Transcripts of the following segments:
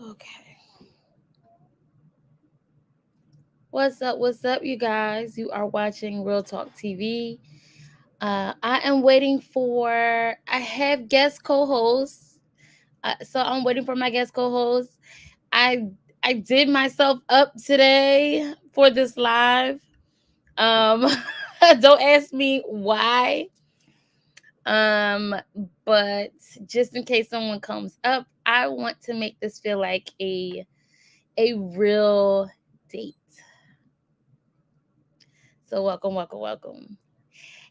Okay. What's up? What's up, you guys? You are watching Real Talk TV. I am waiting for. I have guest co-hosts, so I'm waiting for my guest co-host. I I did myself up today for this live. Um, don't ask me why. Um, but just in case someone comes up, I want to make this feel like a real date. So welcome, welcome, welcome.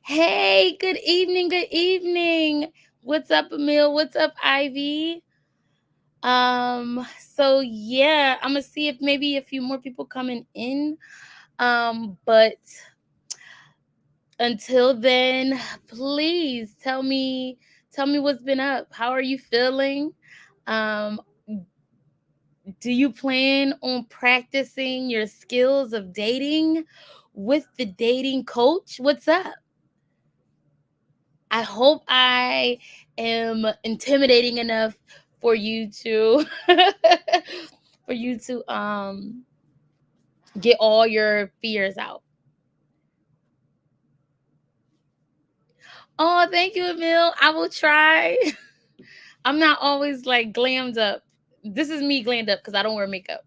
Hey, good evening, good evening. What's up, Emil? What's up, Ivy? So yeah, I'm gonna see if maybe a few more people coming in. But until then, please tell me what's been up. How are you feeling? Um, do you plan on practicing your skills of dating with the dating coach? What's up? I hope I am intimidating enough for you to for you to get all your fears out. Oh, thank you, Emil. I will try. I'm not always like glammed up. This is me glammed up because I don't wear makeup,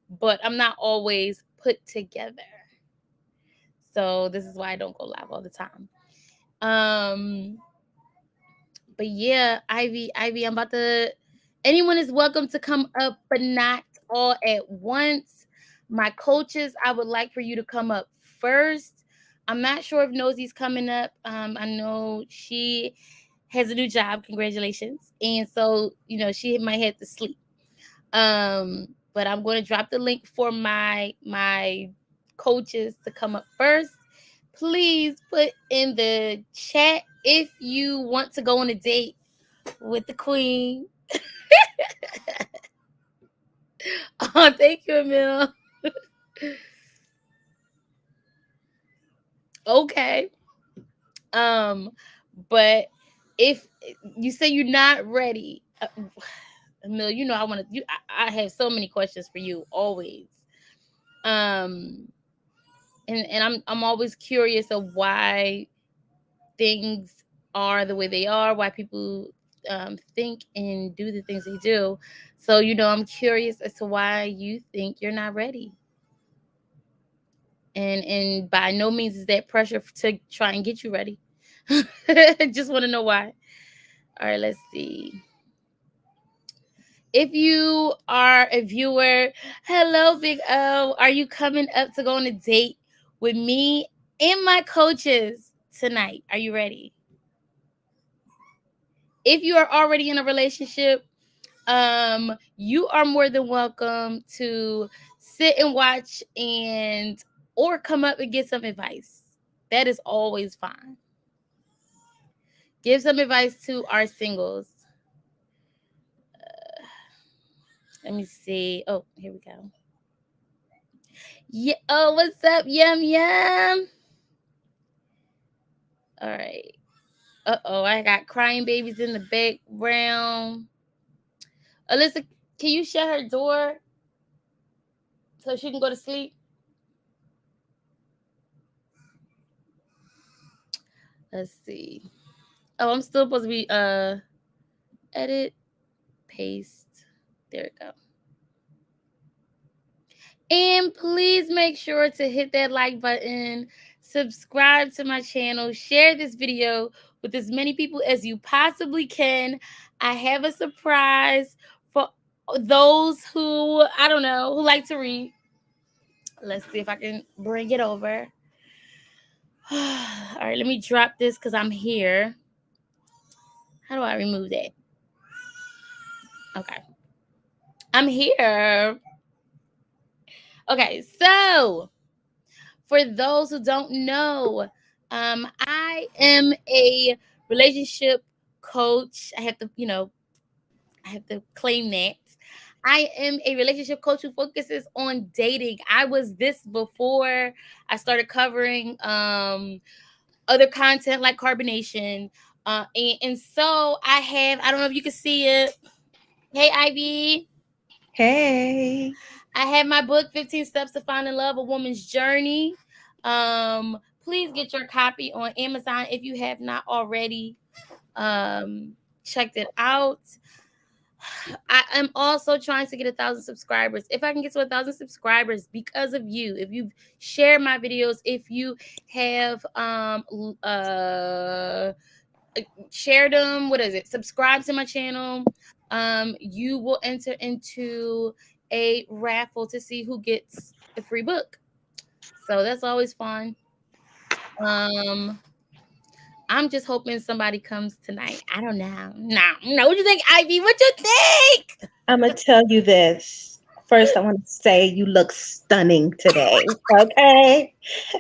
but I'm not always put together. So this is why I don't go live all the time. Um, but yeah, Ivy, I'm about to. Anyone is welcome to come up, but not all at once. My coaches, I would like for you to come up first. I'm not sure if Nosie's coming up. I know she has a new job. Congratulations. And so, she might have to sleep. But I'm going to drop the link for my coaches to come up first. Please put in the chat if you want to go on a date with the queen. Oh, thank you, Emil. Okay. Um, but if you say you're not ready, Emil, I want to. I have so many questions for you always. Um, and I'm always curious of why things are the way they are, why people think and do the things they do. So I'm curious as to why you think you're not ready. And by no means is that pressure to try and get you ready. Just want to know why. All right, let's see. If you are a viewer, hello, Big O. Are you coming up to go on a date with me and my coaches tonight? Are you ready? If you are already in a relationship, you are more than welcome to sit and watch and or come up and get some advice. That is always fine. Give some advice to our singles. Let me see. Oh, here we go. Yeah. Oh, what's up? Yum yum. All right. Uh-oh, I got crying babies in the background. Alyssa, can you shut her door so she can go to sleep? Let's see. Oh, I'm still supposed to be edit, paste. There we go. And please make sure to hit that like button, subscribe to my channel, share this video with as many people as you possibly can. I have a surprise for those who, I don't know, who like to read. Let's see if I can bring it over. All right, let me drop this because I'm here. How do I remove that? Okay. I'm here. Okay, so for those who don't know, I am a relationship coach. I have to claim that. I am a relationship coach who focuses on dating. I was this before I started covering other content like carbonation. And so I don't know if you can see it. Hey, Ivy. Hey. I have my book, 15 Steps to Finding Love, A Woman's Journey. Please get your copy on Amazon if you have not already checked it out. I am also trying to get 1,000 subscribers. If I can get to 1,000 subscribers because of you, if you've shared my videos, if you have shared them, what is it? Subscribe to my channel. You will enter into a raffle to see who gets a free book. So that's always fun. Um, I'm just hoping somebody comes tonight. I don't know. No. What you think, Ivy? What you think? I'm going to tell you this. First, I want to say you look stunning today. Okay.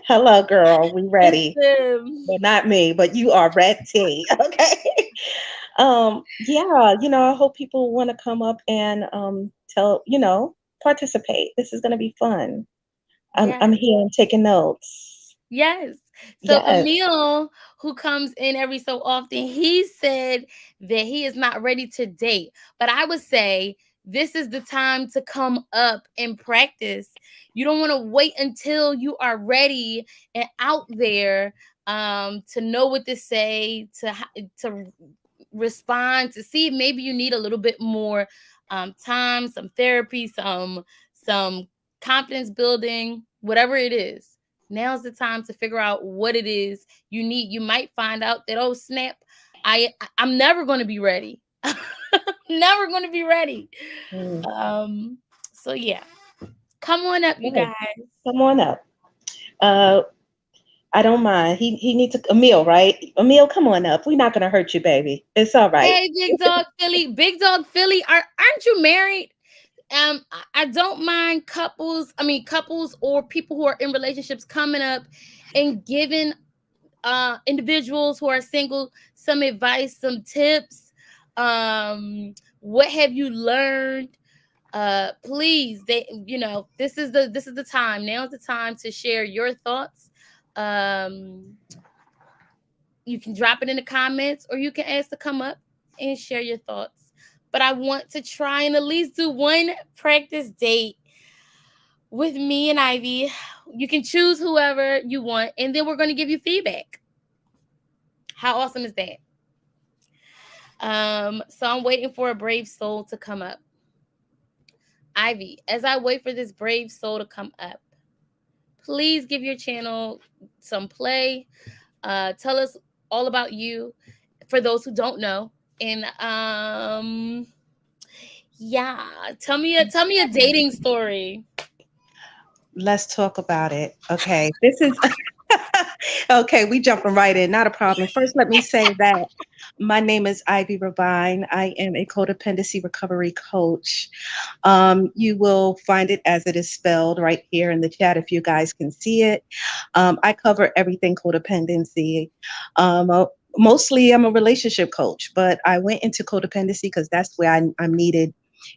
Hello, girl. We ready. Listen, Well, not me, but you are ready. Okay. Yeah, I hope people want to come up and participate. This is going to be fun. I'm yes. here. I'm taking notes. Yes. So Yes. Emil, who comes in every so often, he said that he is not ready to date. But I would say this is the time to come up and practice. You don't want to wait until you are ready and out there to know what to say, to respond, to see if maybe you need a little bit more time, some therapy, some confidence building, whatever it is. Now's the time to figure out what it is you need. You might find out that, oh snap, I'm never going to be ready. Never going to be ready. Mm. Um so yeah, come on up, you Hey, guys. come on up. Uh, I don't mind. He needs a meal, right? Emil, come on up. We're not gonna hurt you, baby. It's all right. Hey, Big Dog Philly. Big Dog Philly, aren't you married? I don't mind couples or people who are in relationships coming up and giving individuals who are single some advice, some tips. What have you learned? Please, this is the time. Now is the time to share your thoughts. um you can drop it in the comments, or you can ask to come up and share your thoughts. But I want to try and at least do one practice date with me and Ivy. You can choose whoever you want, and then we're going to give you feedback. How awesome is that? So I'm waiting for a brave soul to come up. Ivy, as I wait for this brave soul to come up, please give your channel some play. Tell us all about you for those who don't know. And yeah, tell me a dating story. Let's talk about it. Okay. This is okay. We jumping right in. Not a problem. First, let me say that my name is Ivy Rabine. I am a codependency recovery coach. You will find it as it is spelled right here in the chat if you guys can see it. I cover everything codependency. Mostly, I'm a relationship coach, but I went into codependency because that's where I'm needed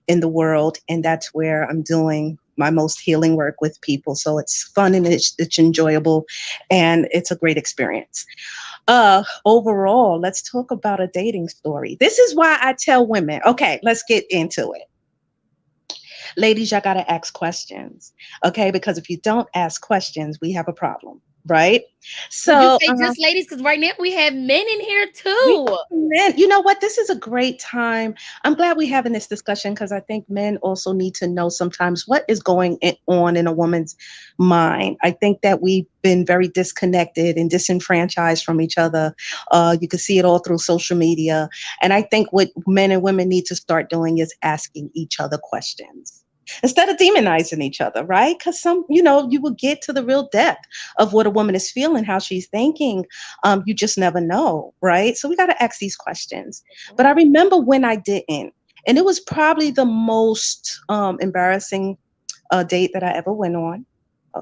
in the world, and that's where I'm doing my most healing work with people. So it's fun and it's enjoyable, and it's a great experience. Overall, let's talk about a dating story. This is why I tell women, okay, let's get into it. Ladies, y'all got to ask questions, okay? Because if you don't ask questions, we have a problem, right? Would you So, say just ladies? Because right now we have men in here we too. men, you know what? This is a great time. I'm glad we're having this discussion because I think men also need to know sometimes what is going on in a woman's mind. I think that we've been very disconnected and disenfranchised from each other. You can see it all through social media. And I think what men and women need to start doing is asking each other questions instead of demonizing each other, right? Because you will get to the real depth of what a woman is feeling, how she's thinking. You just never know, right? So we got to ask these questions. That's But I right. remember when I didn't, and it was probably the most embarrassing date that I ever went on.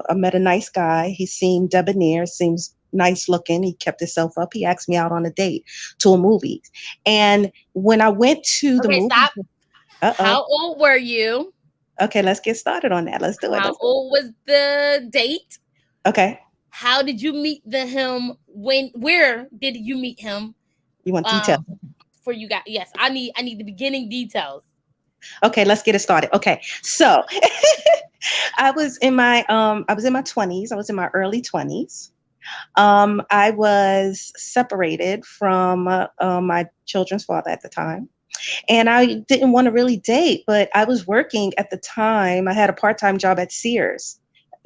I met a nice guy. He seemed debonair, seems nice looking. He kept himself up. He asked me out on a date to a movie. And when I went to the Okay, movie, stop. uh-oh. How old were you? Okay, let's get started on that. Let's do it. How Let's do old was the date? it. Okay. How did you meet him? Where did you meet him? You want Um, details? for you guys. Yes, I need the beginning details. Okay, let's get it started. Okay, so I was in my 20s. I was in my early 20s. I was separated from my children's father at the time, and I didn't want to really date, but I was working at the time. I had a part-time job at Sears.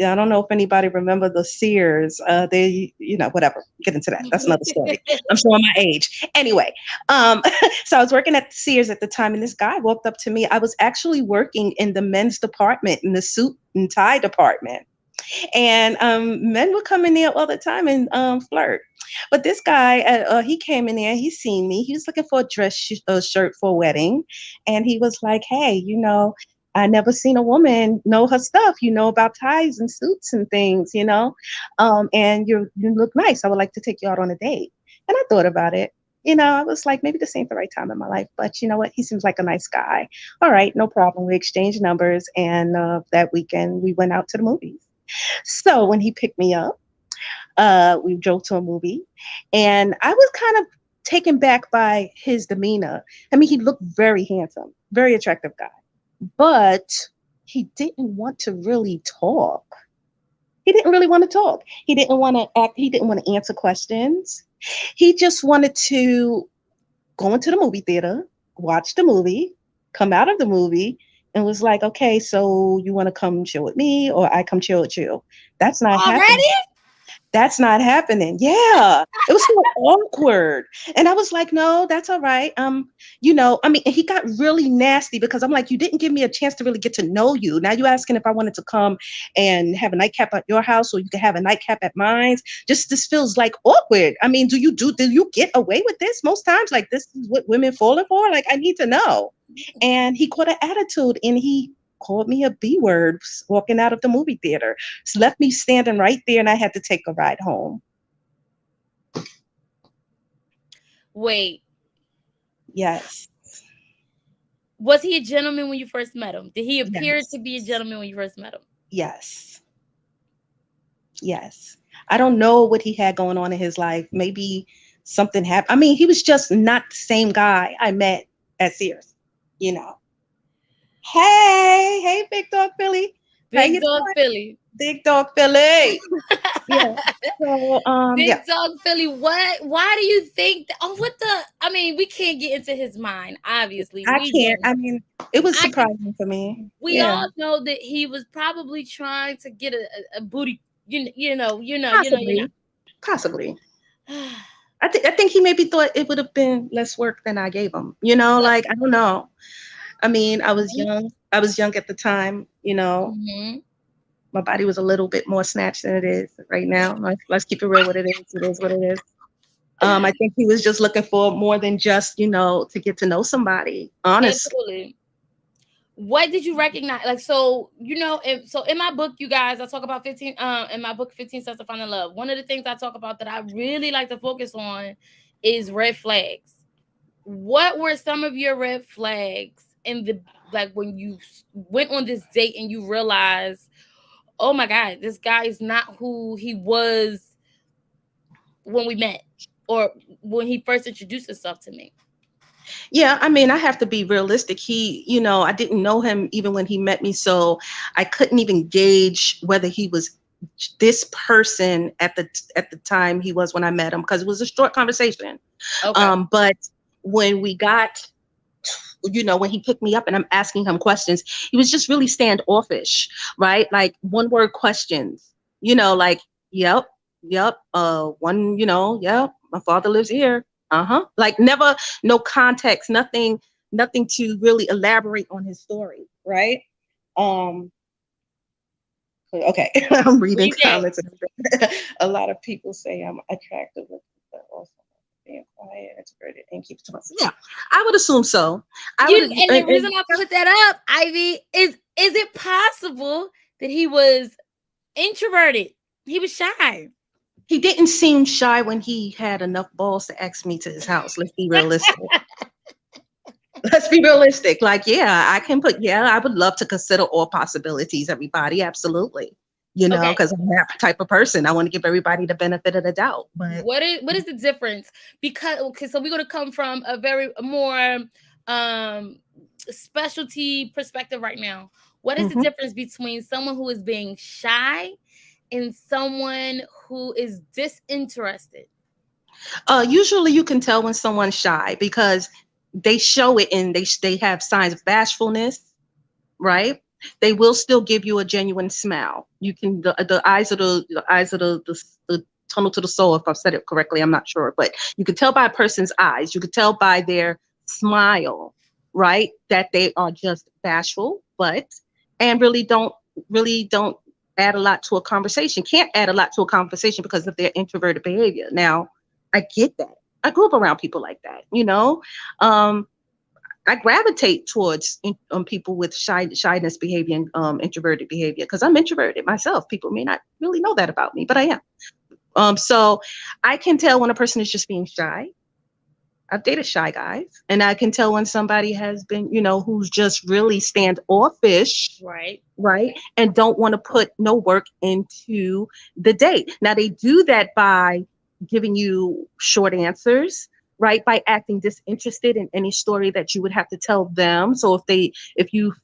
Yeah, I don't know if anybody remember the Sears. Whatever. Get into that. That's another story. I'm showing my age. Anyway, so I was working at Sears at the time, and this guy walked up to me. I was actually working in the men's department, in the suit and tie department, and men would come in there all the time and flirt. But this guy, he came in there. He seen me. He was looking for a shirt for a wedding, and he was like, "Hey, I never seen a woman know her stuff. You know about ties and suits and things. And you look nice. I would like to take you out on a date." And I thought about it. I was like, maybe this ain't the right time in my life, but you know what? He seems like a nice guy. All right, no problem. We exchanged numbers, and that weekend we went out to the movies. So when he picked me up, we drove to a movie, and I was kind of taken back by his demeanor. I mean, he looked very handsome, very attractive guy, but he didn't want to really talk. He didn't really want to talk. He didn't want to act. He didn't want to answer questions. He just wanted to go into the movie theater, watch the movie, come out of the movie, and was like, okay, so you want to come chill with me or I come chill with you? That's not happening. Already? That's not happening. Yeah. It was so awkward. And I was like, no, that's all right. I mean, he got really nasty because I'm like, you didn't give me a chance to really get to know you. Now you asking if I wanted to come and have a nightcap at your house or you can have a nightcap at mine. Just this feels like awkward. I mean, do you get away with this most times? Like this is what women falling for? Like I need to know. And he caught an attitude and he called me a B word walking out of the movie theater. Just left me standing right there and I had to take a ride home. Wait, Yes. was he a gentleman when you first met him? Did he appear Yes. to be a gentleman when you first met him? Yes. Yes. I don't know what he had going on in his life. Maybe something happened. I mean, he was just not the same guy I met at Sears, you know. Hey, Big Dog Philly. How Big you dog doing? Philly. Big Dog Philly. Yeah. So yeah. Big dog Philly. What? Why do you think that? Oh, what the? I mean, we can't get into his mind. Obviously, I we can't. don't. I mean, it was I can. surprising for me. We Yeah. all know that he was probably trying to get a booty. You know. Possibly. Possibly. I think he maybe thought it would have been less work than I gave him. Like I don't know. I mean, I was young. I was young at the time. Mm-hmm. My body was a little bit more snatched than it is right now. Let's keep it real. What it is. It is what it is. I think he was just looking for more than just to get to know somebody. Honestly. Absolutely. What did you recognize? Like, so so in my book, you guys, I talk about 15. In my book, 15 Steps to Finding Love. One of the things I talk about that I really like to focus on is red flags. What were some of your red flags in the like when you went on this date and you realized, oh my God, this guy is not who he was when we met or when he first introduced himself to me? Yeah, I mean, I have to be realistic. I didn't know him even when he met me, so I couldn't even gauge whether he was this person at the time he was when I met him because it was a short conversation. Okay. But when we got, when he picked me up and I'm asking him questions, he was just really standoffish, right? Like one word questions, like, yep, yep, yeah, my father lives here. Uh-huh. Like never, no context, nothing to really elaborate on his story, right? Um, okay, I'm reading Read that. comments. A lot of people say I'm attractive, but also being quiet, extroverted, and keep to myself. Yeah, I would assume so. I would, And the reason I put that up, Ivy, is it possible that he was introverted? He was shy. he didn't seem shy when he had enough balls to ask me to his house. Let's be realistic. Let's be realistic. Like, yeah, I would love to consider all possibilities, everybody. Absolutely. Okay. Because I'm that type of person. I want to give everybody the benefit of the doubt. But What is the difference? Because okay, so we're gonna come from a very more um specialty perspective right now, what is the Hmm. difference between someone who is being shy and someone who is disinterested? Usually, you can tell when someone's shy because they show it, and they have signs of bashfulness, right? They will still give you a genuine smile. You can the eyes of the eyes of the tunnel to the soul. If I've said it correctly, I'm not sure, but you could tell by a person's eyes. You could tell by their smile, right, that they are just bashful, but and really don't add a lot to a conversation. Can't add a lot to a conversation because of their introverted behavior. Now, I get that. I grew up around people like that. Um, I gravitate towards people with shyness behavior and introverted behavior because I'm introverted myself. People may not really know that about me, but I am. So I can tell when a person is just being shy. I've dated shy guys, and I can tell when somebody has been, who's just really standoffish, Right. right, and don't want to put no work into the date. Now they do that by giving you short answers, right, by acting disinterested in any story that you would have to tell them. So if you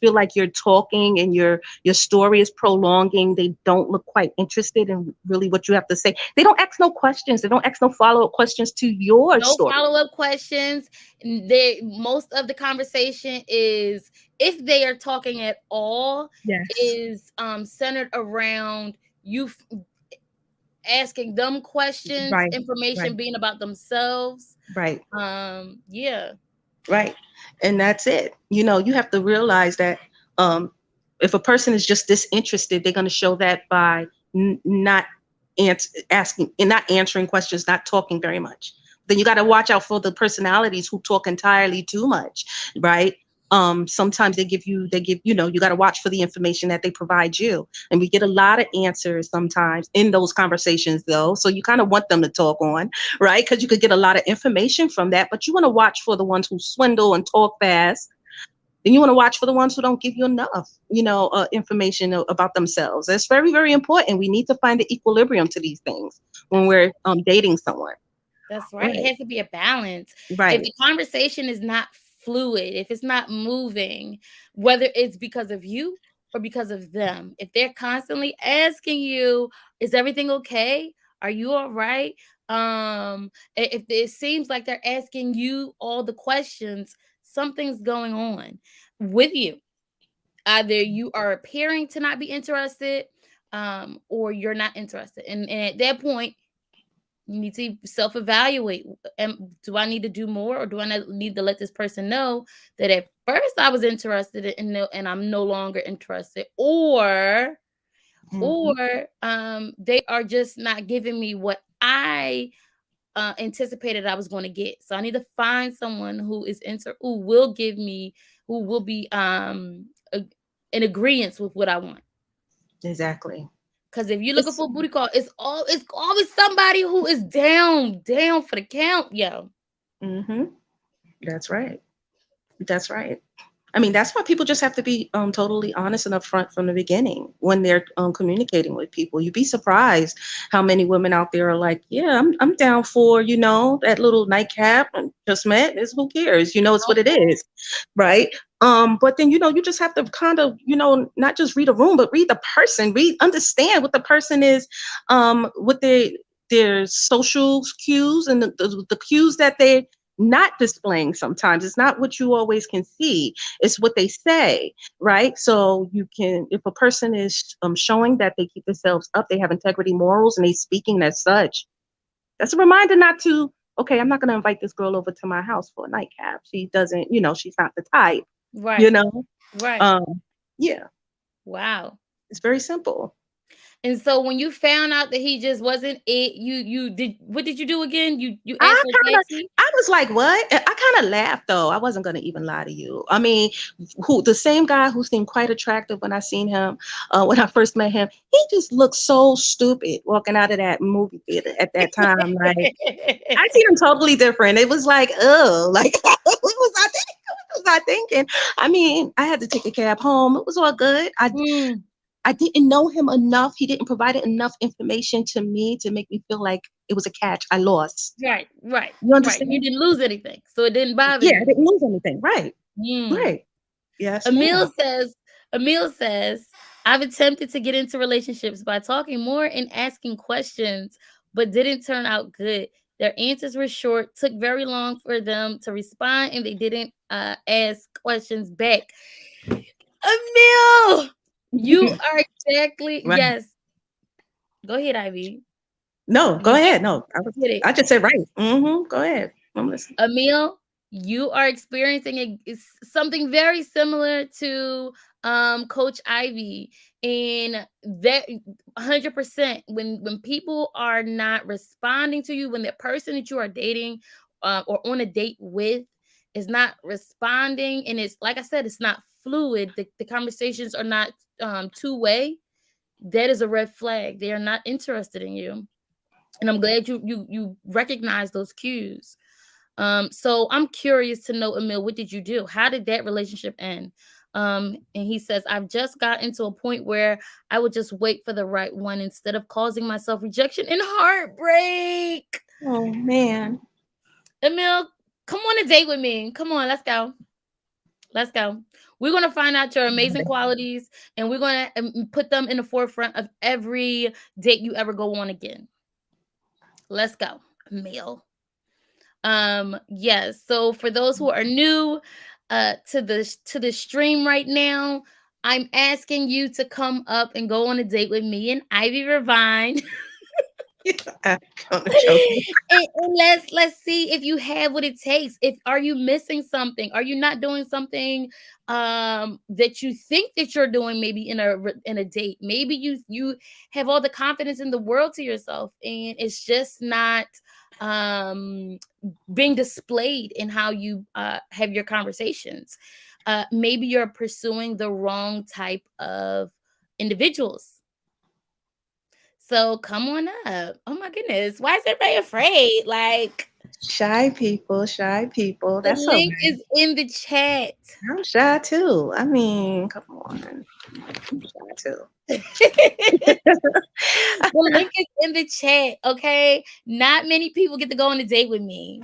feel like you're talking and your story is prolonging, they don't look quite interested in really what you have to say. They don't ask no questions. They don't ask no follow-up questions to your No story. follow-up questions. They most of the conversation is, if they are talking at all, Yes. is centered around you asking them questions, Right. information Right. being about themselves. Right. Yeah. Right. And that's it. You have to realize that um, if a person is just disinterested, they're going to show that by not asking and not answering questions, not talking very much. Then you got to watch out for the personalities who talk entirely too much, right? Sometimes you got to watch for the information that they provide you. And we get a lot of answers sometimes in those conversations, though. So you kind of want them to talk on, right? Because you could get a lot of information from that, but you want to watch for the ones who swindle and talk fast. Then you want to watch for the ones who don't give you enough, information about themselves. That's very, very important. We need to find the equilibrium to these things when That's we're dating someone. That's right. It Right, has to be a balance. If right, the conversation is not fluid, if it's not moving, whether it's because of you or because of them, if they're constantly asking you, is everything okay? Are you all right? If it seems like they're asking you all the questions, something's going on with you. Either you are appearing to not be interested, or you're not interested. And at that point, you need to self-evaluate. Do I need to do more, or do I need to let this person know that at first I was interested and I'm no longer interested, hmm, or they are just not giving me what I anticipated I was going to get. So I need to find someone who will give me, who will be in agreement with what I want. exactly. Because if you're looking It's for a booty call, it's always somebody who is down for the count, yo. hmm that's right. That's right. I mean, that's why people just have to be totally honest and upfront from the beginning when they're communicating with people. You'd be surprised how many women out there are like, yeah, I'm down for, that little nightcap and just met. Is who cares? It's what it is, right? But then, you just have to kind of, not just read a room, but read the person, understand what the person is, what their social cues and the cues that they not displaying. Sometimes it's not what you always can see, it's what they say, right? So you can, if a person is showing that they keep themselves up, they have integrity, morals, and they speaking as such, that's a reminder not to, okay, I'm not going to invite this girl over to my house for a nightcap. She doesn't, she's not the type, you Right, know right. um yeah, Wow. it's very simple. And so when you found out that he just wasn't it, you did, what did you do again? You I asked for a kind of, taxi? I was like, what? I kind of laughed though. I wasn't gonna even lie to you. I mean, who the same guy who seemed quite attractive when I seen him, when I first met him, he just looked so stupid walking out of that movie theater at that time. Like I seen him totally different. It was like, oh, like what was I thinking? What was I thinking? I mean, I had to take a cab home. It was all good. Mm, I didn't know him enough. He didn't provide enough information to me to make me feel like it was a catch. I lost. right, right, You right. You understand? didn't lose anything, so it didn't bother Yeah, I you. didn't lose anything. Right. Mm. Right. Yes, Emil ma'am. says, Emil says, I've attempted to get into relationships by talking more and asking questions, but didn't turn out good. Their answers were short, took very long for them to respond, and they didn't ask questions back. Emil, you are exactly, Right. yes. Go ahead, Ivy. No, go You get, ahead. No, get it. I just said right. Go ahead. I'm listening. Emil, you are experiencing something very similar to Coach Ivy, and that 100%, when people are not responding to you, when the person that you are dating or on a date with is not responding, and it's like I said, it's not fluid, the conversations are not two-way, that is a red flag. They are not interested in you, and I'm glad you recognize those cues. So I'm curious to know, Emil, what did you do? How did that relationship end? And he says, I've just gotten to a point where I would just wait for the right one instead of causing myself rejection and heartbreak. Oh man. Emil, come on a date with me. Come on, let's go. Let's go. We're going to find out your amazing qualities, and we're going to put them in the forefront of every date you ever go on again. Let's go, Emil. Yes, so for those who are new to the stream right now, I'm asking you to come up and go on a date with me and Ivy Revine. I'm gonna choke. And let's see if you have what it takes. If are you missing something? Are you not doing something that you think that you're doing, maybe in a date? Maybe you have all the confidence in the world to yourself, and it's just not um being displayed in how you have your conversations. Maybe you're pursuing the wrong type of individuals. So come on up. Oh my goodness. Why is everybody afraid? Like, Shy people, shy people. the That's all link right. is in the chat. I'm shy too. I mean, come on. I'm shy too. The link is in the chat. Okay. Not many people get to go on a date with me.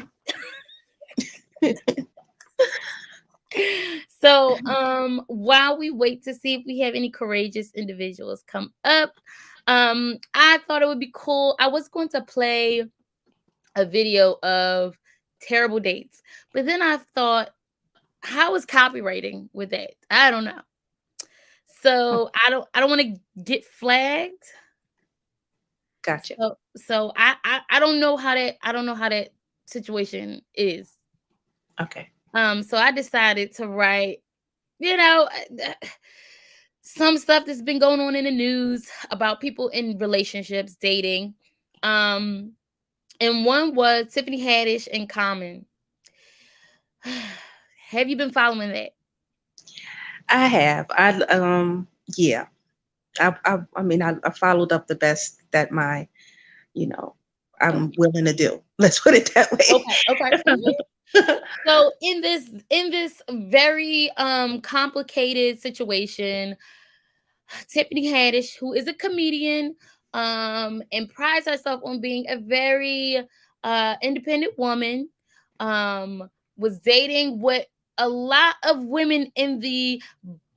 So while we wait to see if we have any courageous individuals come up, I thought it would be cool. I was going to play a video of terrible dates, but then I thought, how is copywriting with that? I don't know. So I don't want to get flagged. Gotcha. So I don't know how that situation is. Okay. So I decided to write, you know, some stuff that's been going on in the news about people in relationships, dating. Um, and one was Tiffany Haddish and Common. Have you been following that? I have. Yeah. I mean I followed up the best that my, you know, Okay, I'm willing to do. Let's put it that way. okay, okay. Mhm. So in this very complicated situation, Tiffany Haddish, who is a comedian, and prides herself on being a very independent woman, was dating what a lot of women in the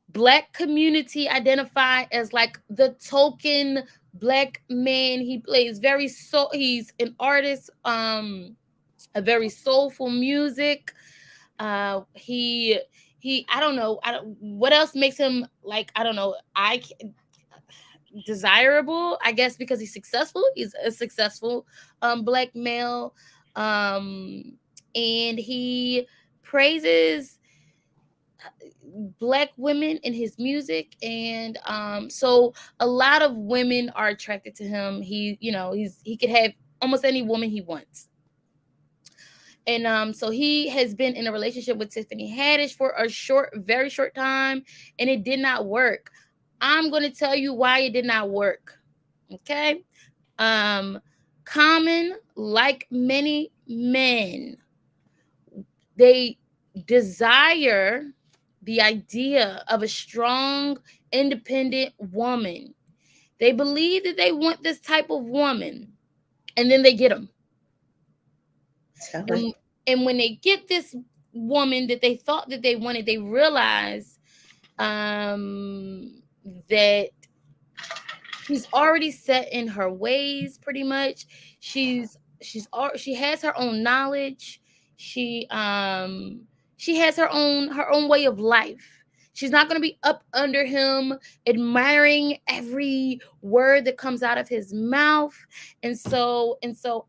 Black community identify as like the token Black man. He plays very he's an artist, a very soulful music. He I don't know, I don't what else makes him, like, I don't know, desirable, I guess, because he's successful. He's a successful Black male, um and he praises Black women in his music, and so a lot of women are attracted to him. He could have almost any woman he wants. And so he has been in a relationship with Tiffany Haddish for a very short time, and it did not work. I'm going to tell you why it did not work. Okay. Um, Common, like many men, they desire the idea of a strong, independent woman. They believe that they want this type of woman, and then they get them. Tell it. And, and when they get woman that they thought that they wanted, they realized um that she's already set in her ways pretty much. She has her own knowledge. She has her own way of life. She's not going to be up under him admiring every word that comes out of his mouth. And so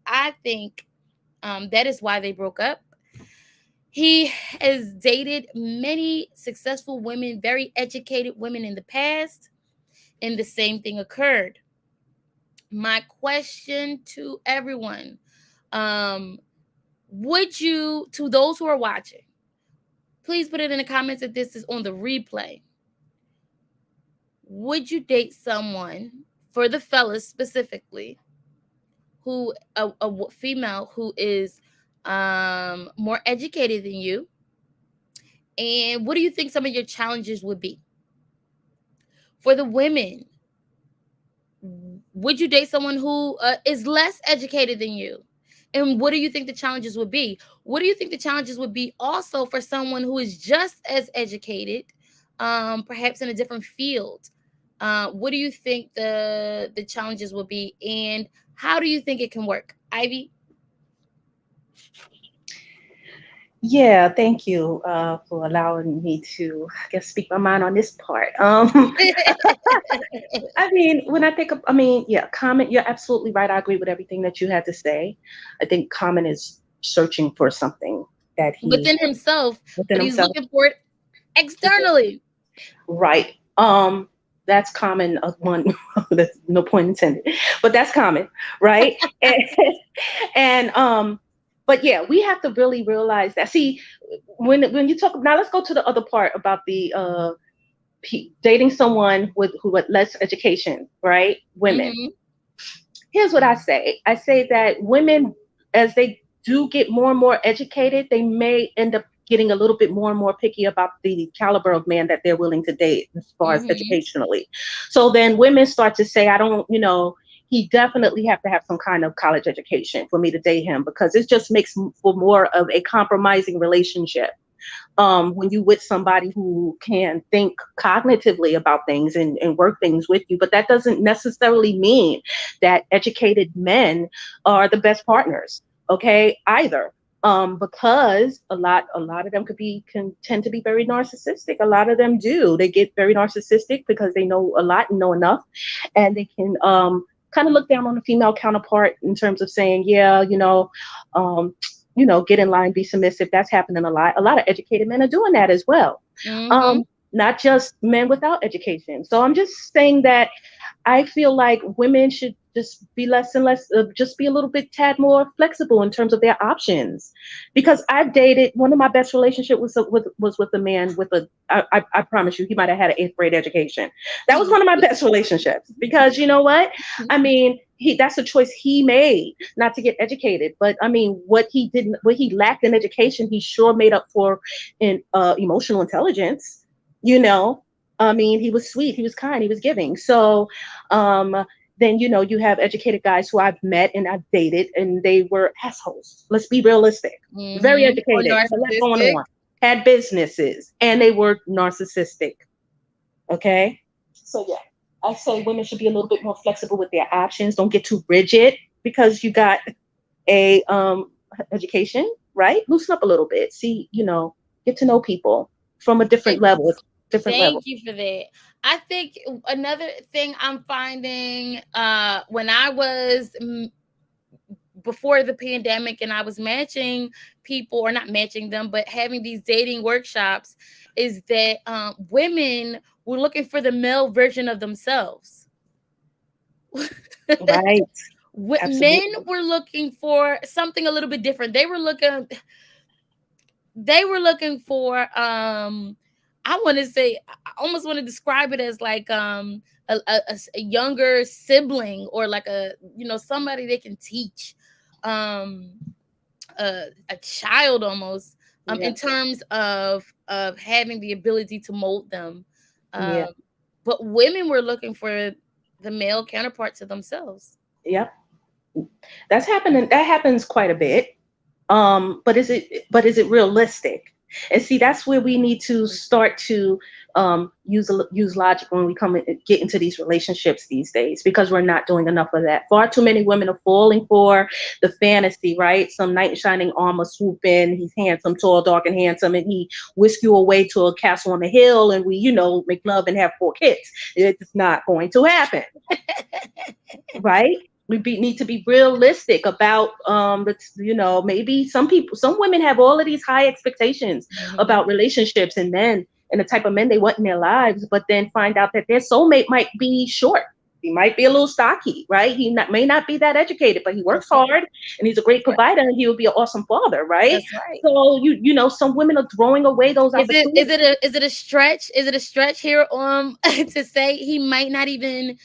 I think that is why they broke up. He has dated many successful women, very educated women in the past, and the same thing occurred. My question to everyone, um would you, to those who are watching, please put it in the comments if this is on the replay, would you date someone, for the fellas specifically, who female who is more educated than you, and what do you think some of your challenges would be? For the women, would you date someone who is less educated than you? And what do you think the challenges would be? What do you think the challenges would be also for someone who is just as educated, perhaps in a different field? What do you think the challenges would be, and how do you think it can work, Ivy? Yeah, thank you for allowing me to, I guess, speak my mind on this part. I mean, when I think of, I mean, yeah, Common, you're absolutely right. I agree with everything that you had to say. I think Common is searching for something that he Within himself, within but he's himself. looking for it externally. Right. That's common. One, that's no point intended, but that's common, right? And but yeah, we have to really realize that. See, when you talk now, let's go to the other part about the dating someone with who had less education, right? Women. Hmm. Here's what I say. I say that women, as they do get more and more educated, they may end up getting a little bit more and more picky about the caliber of man that they're willing to date as far as Hmm. educationally. So then women start to say, I don't, he definitely have to have some kind of college education for me to date him, because it just makes for more of a compromising relationship, when you with somebody who can think cognitively about things and work things with you. But that doesn't necessarily mean that educated men are the best partners, okay, either. Because a lot of them can tend to be very narcissistic. A lot of them do. They get very narcissistic because they know a lot and know enough, and they can kind of look down on the female counterpart in terms of saying, yeah, um, get in line, be submissive. That's happening a lot. A lot of educated men are doing that as well. Hmm. Um, not just men without education. So I'm just saying that I feel like women should just be less and less, just be a little bit tad more flexible in terms of their options. Because I've dated, one of my best relationship was with a man with I promise you, he might have had an eighth grade education. That was one of my best relationships, because you know what? I mean, that's a choice he made not to get educated. But I mean, what he lacked in education, he sure made up for in emotional intelligence. You know, I mean, he was sweet, he was kind, he was giving. So, um, then you have educated guys who I've met and I've dated, and they were assholes. Let's be realistic. Very Or educated, had a lot going narcissistic. on, had businesses, and they were narcissistic. Okay, so yeah, I say women should be a little bit more flexible with their options. Don't get too rigid because you got a education, right? Loosen up a little bit. See, get to know people from a different Thank level, different level. thank you for that. I think another thing I'm finding, when I was, before the pandemic, and I was matching people, or not matching them, but having these dating workshops, is that women were looking for the male version of themselves. Right. Men Absolutely. were looking for something a little bit different. They were looking for, I want to say, I almost want to describe it as like, a younger sibling, or like somebody they can teach, um a child almost, in Yeah. terms of having the ability to mold them. Yeah. um but women were looking for the male counterpart to themselves. Yep. That's happening. That happens quite a bit. But is it realistic? And see, that's where we need to start to use logic when we come and get into these relationships these days, because we're not doing enough of that. Far too many women are falling for the fantasy, right? Some knight in shining armor swoop in. He's handsome, tall, dark, and handsome, and he whisk you away to a castle on the hill, and we, make love and have 4 kids. It's not going to happen, right? Need to be realistic about maybe some women have all of these high expectations Mhm. about relationships and men and the type of men they want in their lives, but then find out that their soulmate might be short. He might be a little stocky, right? May not be that educated, but he works That's right. hard and he's a great That's right. provider, and he will be an awesome father, right? That's right. So some women are throwing away those Is opportunities. it a stretch? Is it a stretch here to say he might not even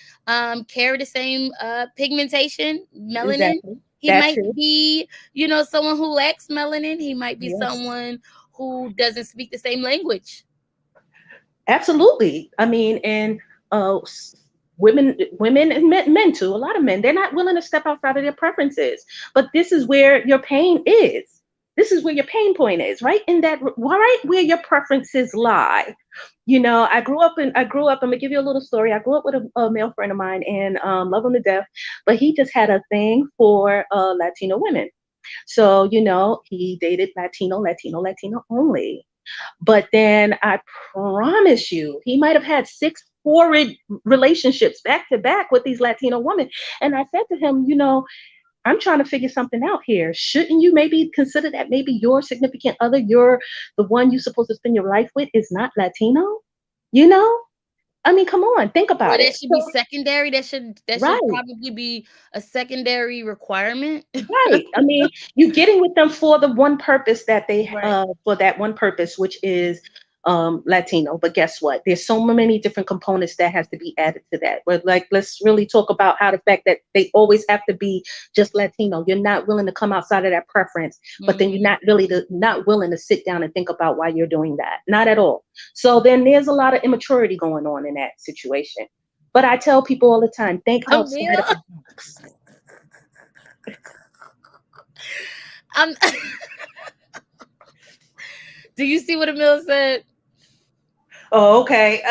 carry the same pigmentation, melanin? Exactly. He That might too. be, someone who lacks melanin. He might be Yes. someone who doesn't speak the same language. Absolutely. I mean, and women and men too. A lot of men, they're not willing to step outside of their preferences. But this is where your pain is. This is where your pain point is, right in that, right where your preferences lie. I grew up. I'm gonna give you a little story. I grew up with a male friend of mine, and love him to death, but he just had a thing for Latino women. So he dated Latino only. But then I promise you, he might have had 6 horrid relationships back to back with these Latino women. And I said to him, I'm trying to figure something out here. Shouldn't you maybe consider that maybe your significant other, you're the one you're supposed to spend your life with, is not Latino? You know? I mean, come on, think Or about it. that should be So, secondary. That should right. probably be a secondary requirement. Right. I mean, you're getting with them for the one purpose that Right. for that one purpose, which is Latino. But guess what? There's so many different components that has to be added to that. But like, let's really talk about how the fact that they always have to be just Latino. You're not willing to come outside of that preference, but then you're Mhm. not willing to sit down and think about why you're doing that. Not at all. So then there's a lot of immaturity going on in that situation. But I tell people all the time, think outside of Amila, the box. I'm. Do you see what Amila said? Oh, okay.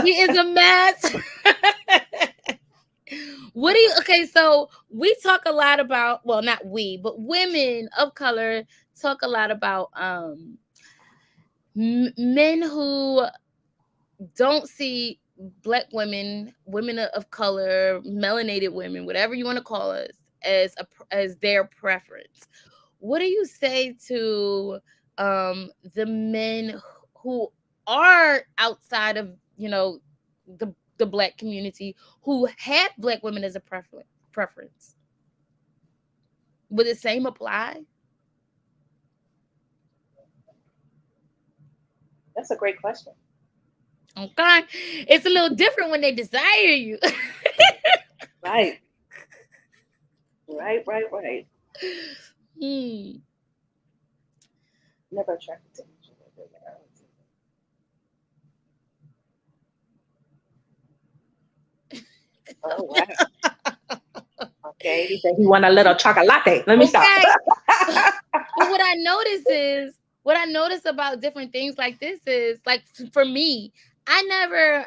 He is a mess. What do you? Okay, so we talk a lot about. Well, not we, but women of color talk a lot about men who don't see black women, women of color, melanated women, whatever you want to call us, as their preference. What do you say to the men who are outside of the black community who have black women as a preference? Would the same apply? That's a great question. Okay, it's a little different when they desire you. Right, right. Hmm. Never attracted to each other. Oh wow. Okay. He said he want a little chocolate latte. Let me stop. Okay. But what I notice about different things like this is like for me, I never,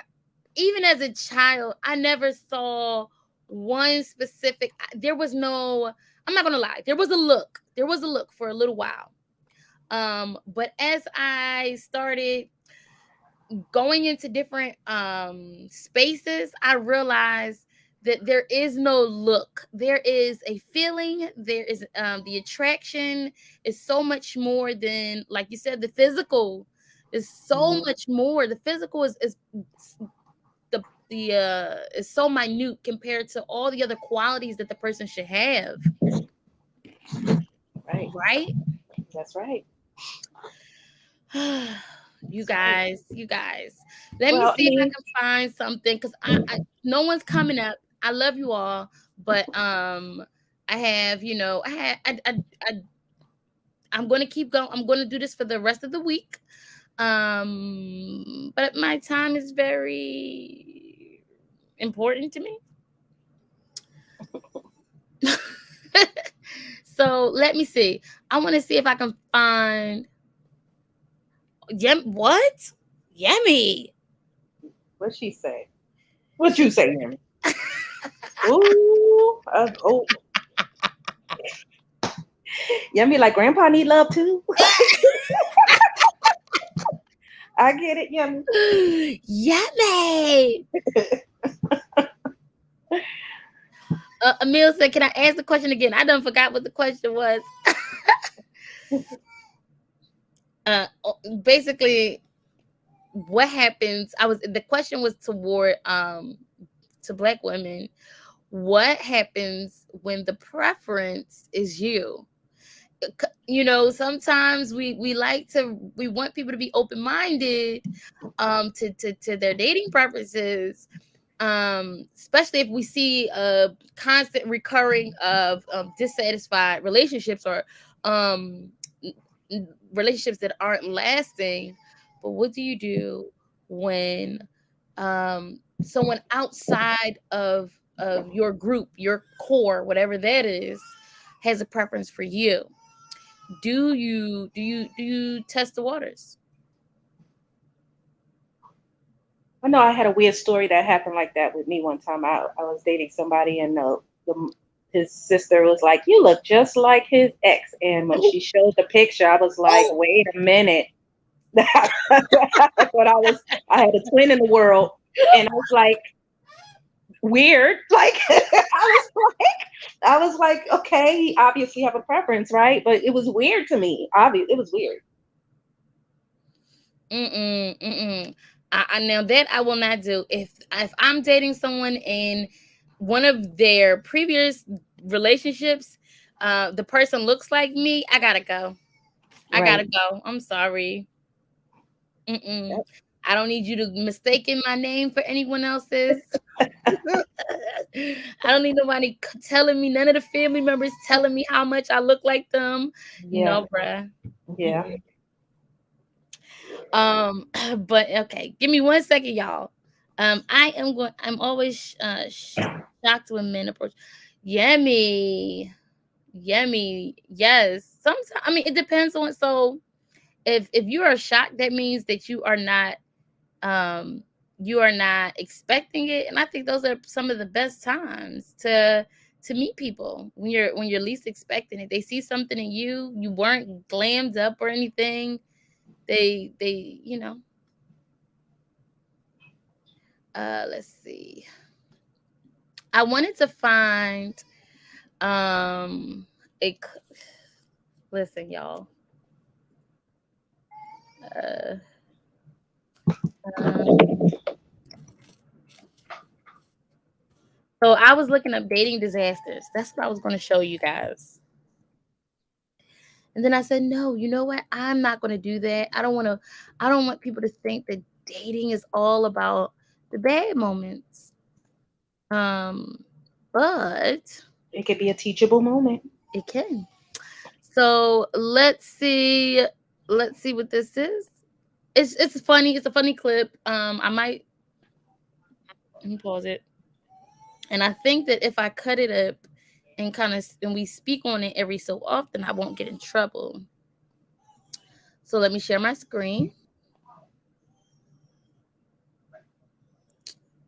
even as a child, I never saw one specific. There was no. I'm not gonna lie. There was a look. There was a look for a little while. But as I started going into different spaces, I realized that there is no look. There is a feeling. There is the attraction is so much more than, like you said, the physical is so Mhm. much more. The physical is the is so minute compared to all the other qualities that the person should have, Right. right? That's right. You That's right. guys, you guys. Let me Well, I see if I mean, can find something because I no one's coming up. I love you all, but I have I had I'm gonna keep going. I'm gonna do this for the rest of the week. But my time is very important to me. So let me see. I want to see if I can find. What? Yummy. What she say? What you say, Yummy? Ooh, oh, Yummy, like Grandpa need love too. I get it, Yummy. Yummy. Emil said, "Can I ask the question again? I done forgot what the question was." Basically, what happens? The question was toward to Black women. What happens when the preference is you? Sometimes we want people to be open-minded to their dating preferences, especially if we see a constant recurring of dissatisfied relationships or um relationships that aren't lasting. But what do you do when someone outside of your group, your core, whatever that is, has a preference for you? Do you test the waters? I know I had a weird story that happened like that with me one time. I was dating somebody, and his sister was like, "You look just like his ex." And when Oh, she showed the picture, I was like, oh, "Wait a minute." I thought I had a twin in the world, and I was like, weird. Like I was like, okay, he obviously have a preference, right? But it was weird to me. Obvious, it was weird. mm-mm, mm-mm. Now that I will not do. If I'm dating someone and one of their previous relationships, the person looks like me, I gotta go. I gotta Right. go. I'm sorry. Mm-mm. Yep. I don't need you to mistaken my name for anyone else's. I don't need nobody telling me, none of the family members telling me how much I look like them. Yeah. No, bruh. Yeah. Mm-mm. But okay, give me 1 second, y'all. I'm always shocked when men approach. Yummy, yummy. Yes. Sometimes, I mean, it depends on. So if you are shocked, that means that um you are not expecting it, and I think those are some of the best times to meet people, when you're least expecting it. They see something in you. You weren't glammed up or anything. They let's see. I wanted to find um a listen, y'all. uh, um, so I was looking up dating disasters. That's what I was going to show you guys. And then I said, no, you know what? I'm not going to do that. I don't want people to think that dating is all about the bad moments. Um, but It could be a teachable moment. it can. So let's see what this is. It's funny. It's a funny clip. I might let me pause it. And I think that if I cut it up and we speak on it every so often, I won't get in trouble. So let me share my screen.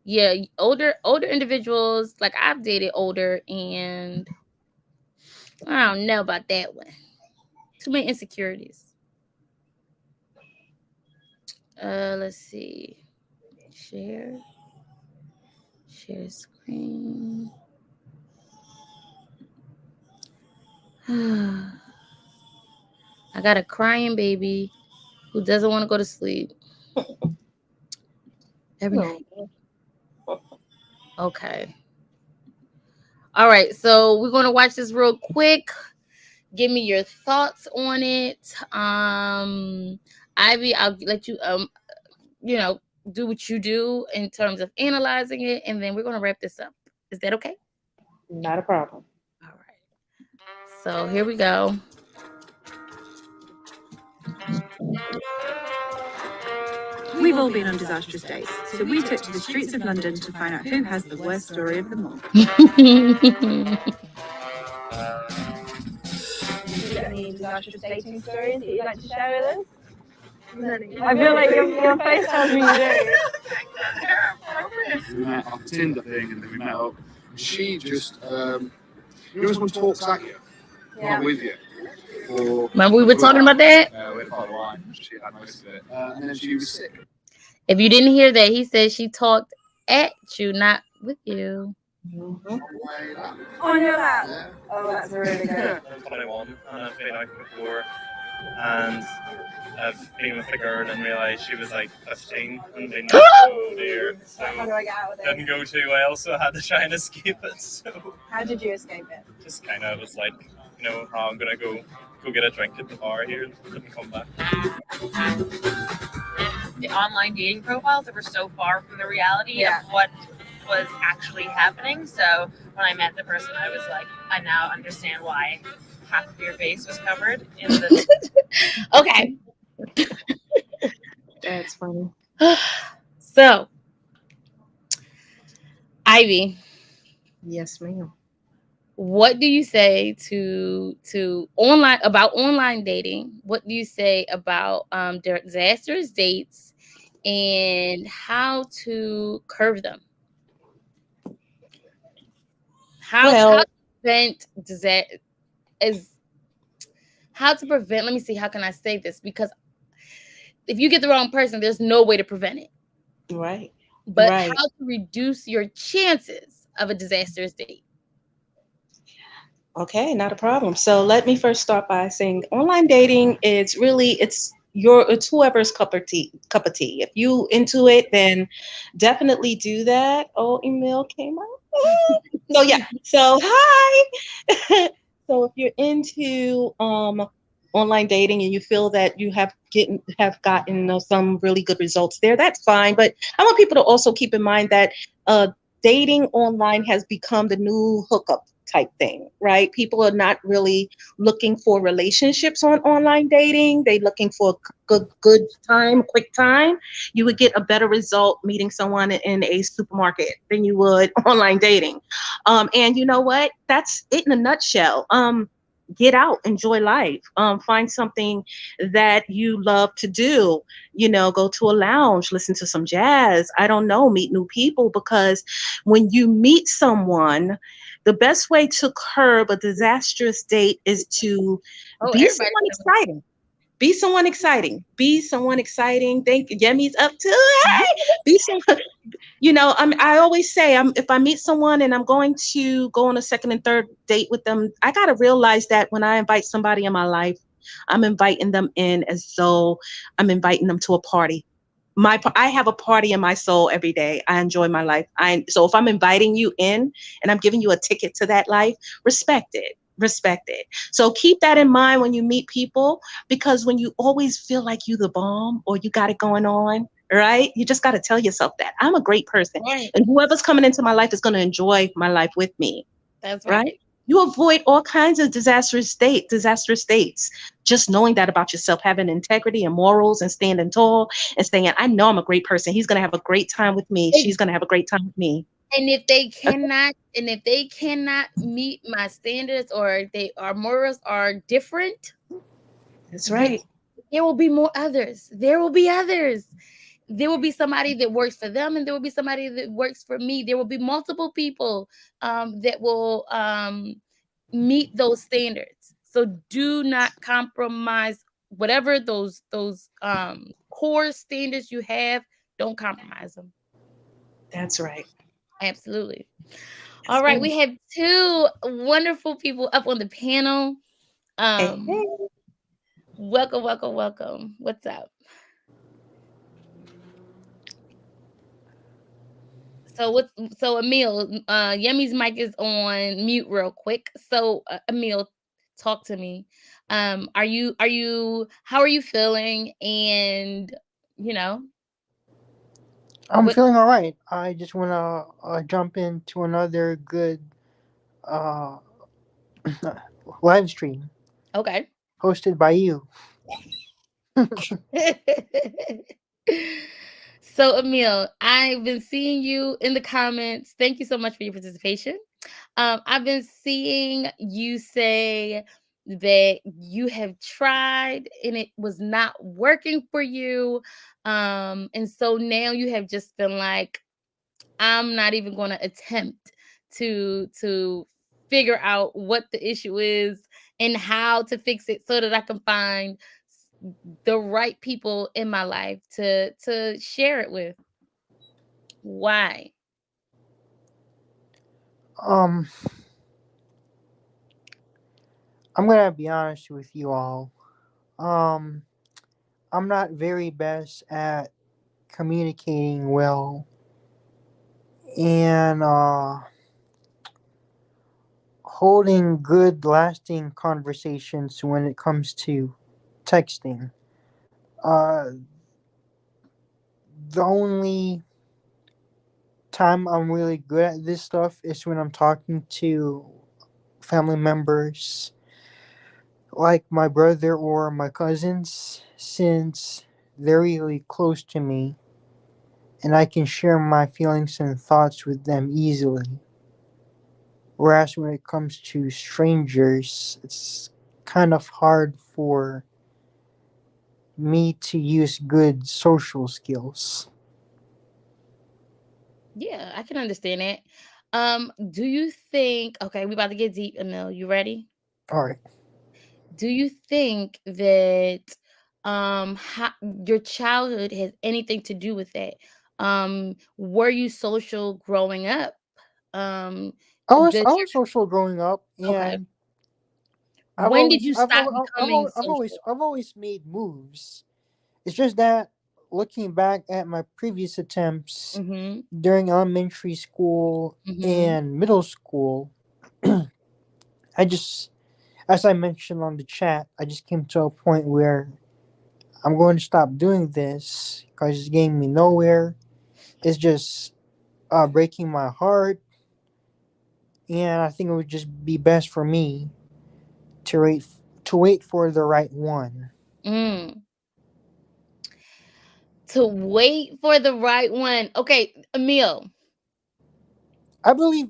Yeah, older individuals, like I've dated older, and I don't know about that one. Too many insecurities. Let's see. Share. Share screen. I got a crying baby who doesn't want to go to sleep every No. night. Okay. All right. So we're gonna watch this real quick. Give me your thoughts on it. Ivy, I'll let you you know, do what you do in terms of analyzing it, and then we're gonna wrap this up. Is that okay? Not a problem. All right. So here we go. We've all been on disastrous dates, so we took to the streets of London to find out who has the worst story of them all. Have you got any disastrous dating stories that you'd like to share with us? I feel like your face tells me you do. We met off a Tinder thing, and then we met up. And she just, you know, someone talks at you, not with you. For Remember we were talking about that? we had a bottle of wine. She had most of it, and then she was sick. If you didn't hear that, he said she talked at you, not with you. Mhm. On your lap. Yeah. Oh, that's really good. I'm 21 and I've been out before, and I've been with a girl and realised she was like 15 and been like, oh dear. So How do I get out of didn't this? go too well, so I had to try and escape it. So How did you escape it? just kind of was like, you know, oh, I'm gonna go get a drink at the bar here and come back. The online dating profiles that were so far from the reality Yeah. of what was actually happening. So when I met the person, I was like, I now understand why half of your face was covered in the. Okay. That's funny. So, Ivy, Yes, ma'am. what do you say to online dating? What do you say about disastrous dates and how to curve them? How Well, to prevent disaster is how to prevent. Let me see. How can I say this? Because if you get the wrong person, there's no way to prevent it. right. But Right. how to reduce your chances of a disastrous date? Okay, not a problem. So let me first start by saying online dating is really it's whoever's cup of tea. If you into it, then definitely do that. Oh, email came out. So yeah. So hi. So if you're into online dating and you feel that you have gotten some really good results there, that's fine. But I want people to also keep in mind that dating online has become the new hookup type thing, right? People are not really looking for relationships on online dating. They're looking for good time, quick time. You would get a better result meeting someone in a supermarket than you would online dating. And you know what? That's it in a nutshell. Get out, enjoy life, find something that you love to do, go to a lounge, listen to some jazz, I don't know, meet new people, because when you meet someone, the best way to curb a disastrous date is to Oh, be everybody. someone exciting. Be someone exciting. Be someone exciting. Thank Yemi's up to it. Be someone, I always say, if I meet someone and I'm going to go on a second and third date with them, I got to realize that when I invite somebody in my life, I'm inviting them in as though I'm inviting them to a party. I have a party in my soul every day. I enjoy my life. So if I'm inviting you in and I'm giving you a ticket to that life, respect it. Respect it. So keep that in mind when you meet people, because when you always feel like you the bomb or you got it going on, right? You just got to tell yourself that I'm a great person, Right. and whoever's coming into my life is going to enjoy my life with me, That's right? right. You avoid all kinds of disastrous states. Just knowing that about yourself, having integrity and morals and standing tall and saying, I know I'm a great person. He's going to have a great time with me. She's going to have a great time with me. And if they cannot meet my standards, or our morals are different, That's then right. there will be more others. There will be others. There will be somebody that works for them, and there will be somebody that works for me. There will be multiple people that will meet those standards. So do not compromise whatever those core standards you have. Don't compromise them. That's right. Absolutely. All That's right, right. we have two wonderful people up on the panel. Hey, hey. Welcome, welcome, welcome. What's up? So Emil, Yemi's mic is on mute real quick. So Emil, talk to me. How are you feeling? And you know, I'm what feeling all right. I just want to jump into another good uh, live stream okay. hosted by you. So Emil, I've been seeing you in the comments. Thank you so much for your participation. I've been seeing you say that you have tried and it was not working for you. And so now you have just been like, I'm not even going to attempt to figure out what the issue is and how to fix it so that I can find the right people in my life to share it with. Why? Um, I'm gonna be honest with you all. Um, I'm not very best at communicating well and holding good, lasting conversations when it comes to texting. Uh, the only time I'm really good at this stuff is when I'm talking to family members like my brother or my cousins, since they're really close to me and I can share my feelings and thoughts with them easily. Whereas when it comes to strangers, it's kind of hard for me to use good social skills. Yeah, I can understand that. Do you think, okay, we about to get deep, Emil. You ready? All right. Do you think that how, your childhood has anything to do with that? Were you social growing up? Um, I does was social growing up, your okay? and When did you stop becoming social? I've always made moves. It's just that looking back at my previous attempts Mm-hmm. during elementary school Mm-hmm. and middle school, I just, as I mentioned on the chat, I just came to a point where I'm going to stop doing this because it's getting me nowhere. It's just breaking my heart, and I think it would just be best for me to wait for the right one. Mm. To wait for the right one. Okay, Emil. I believe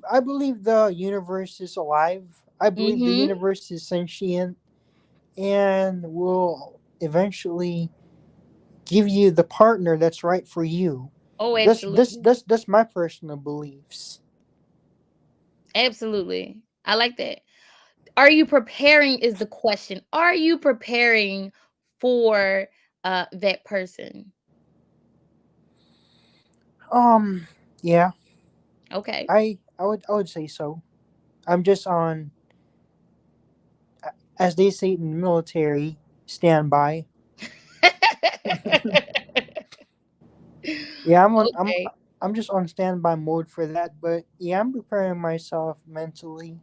the universe is alive. I believe the Mm-hmm. universe is sentient and will eventually give you the partner that's right for you. Oh, absolutely. That's my personal beliefs. Absolutely. I like that. Are you preparing is the question. Are you preparing for that person? Um, yeah, Okay. I would say so. I'm just on, as they say in the military, standby. Yeah, Okay. I'm just on standby mode for that. But yeah, I'm preparing myself mentally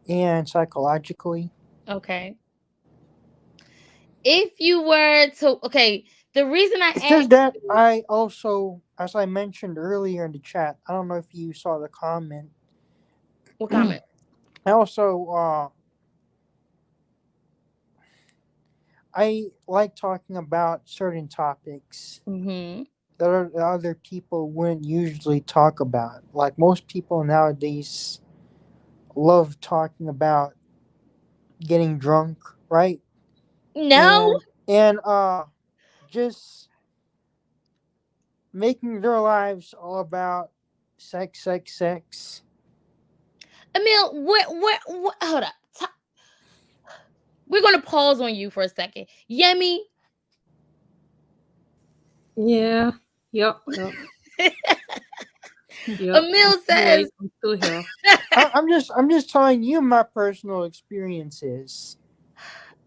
and psychologically. Okay. If you were to okay, the reason I It's just asked that you I also, as I mentioned earlier in the chat, I don't know if you saw the comment. what comment? I also I like talking about certain topics Mm-hmm. that other people wouldn't usually talk about. Like most people nowadays love talking about getting drunk, right? No, And just making their lives all about sex. Emil, what hold up. We're gonna pause on you for a second. Yemi. Yeah. Yep. Yep. Yep. I'm Emil still awake. says I'm still here. I'm just telling you my personal experiences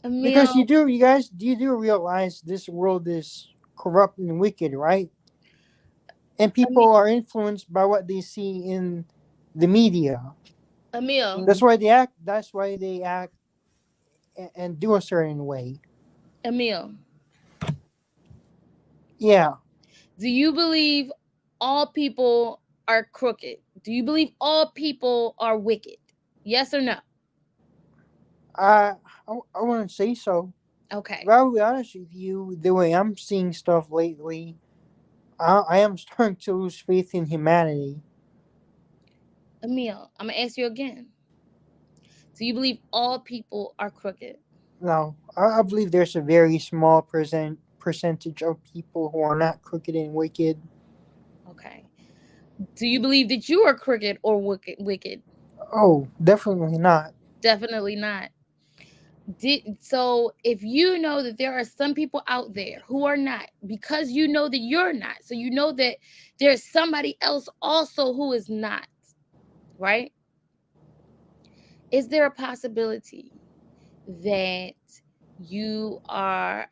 Emil, because you do realize this world is corrupt and wicked, right? And Emil, people are influenced by what they see in the media. Emil, Mm. That's why they act and do a certain way. Emil. Yeah, Do you believe all people are crooked? Do you believe all people are wicked? Yes or no? I I wouldn't say so. Okay. But I'll be honest with you, the way I'm seeing stuff lately, I am starting to lose faith in humanity. Emil, I'm gonna ask you again. Do you believe all people are crooked? No, I believe there's a very small percentage of people who are not crooked and wicked. Okay. Do you believe that you are crooked or wicked? Oh, definitely not. Definitely not. So if you know that there are some people out there who are not, because you know that you're not, so you know that there's somebody else also who is not, right? Is there a possibility that you are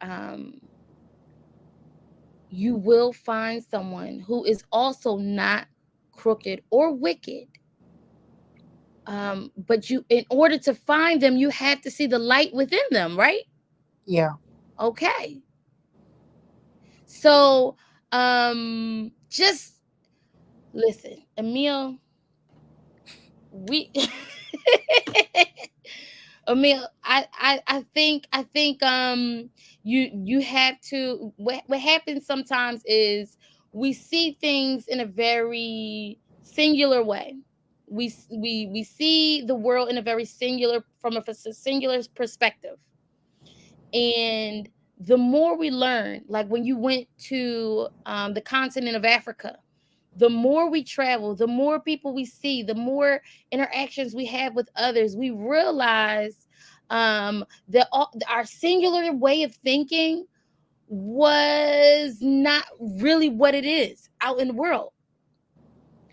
you will find someone who is also not crooked or wicked, but you, in order to find them, you have to see the light within them, right? Yeah. Okay. So just listen, Emil, we Emil, I think you have to, what happens sometimes is we see things in a very singular way. We see the world in a very singular, from a singular perspective. And the more we learn, like when you went to the continent of Africa, the more we travel, the more people we see, the more interactions we have with others, we realize that our singular way of thinking was not really what it is out in the world.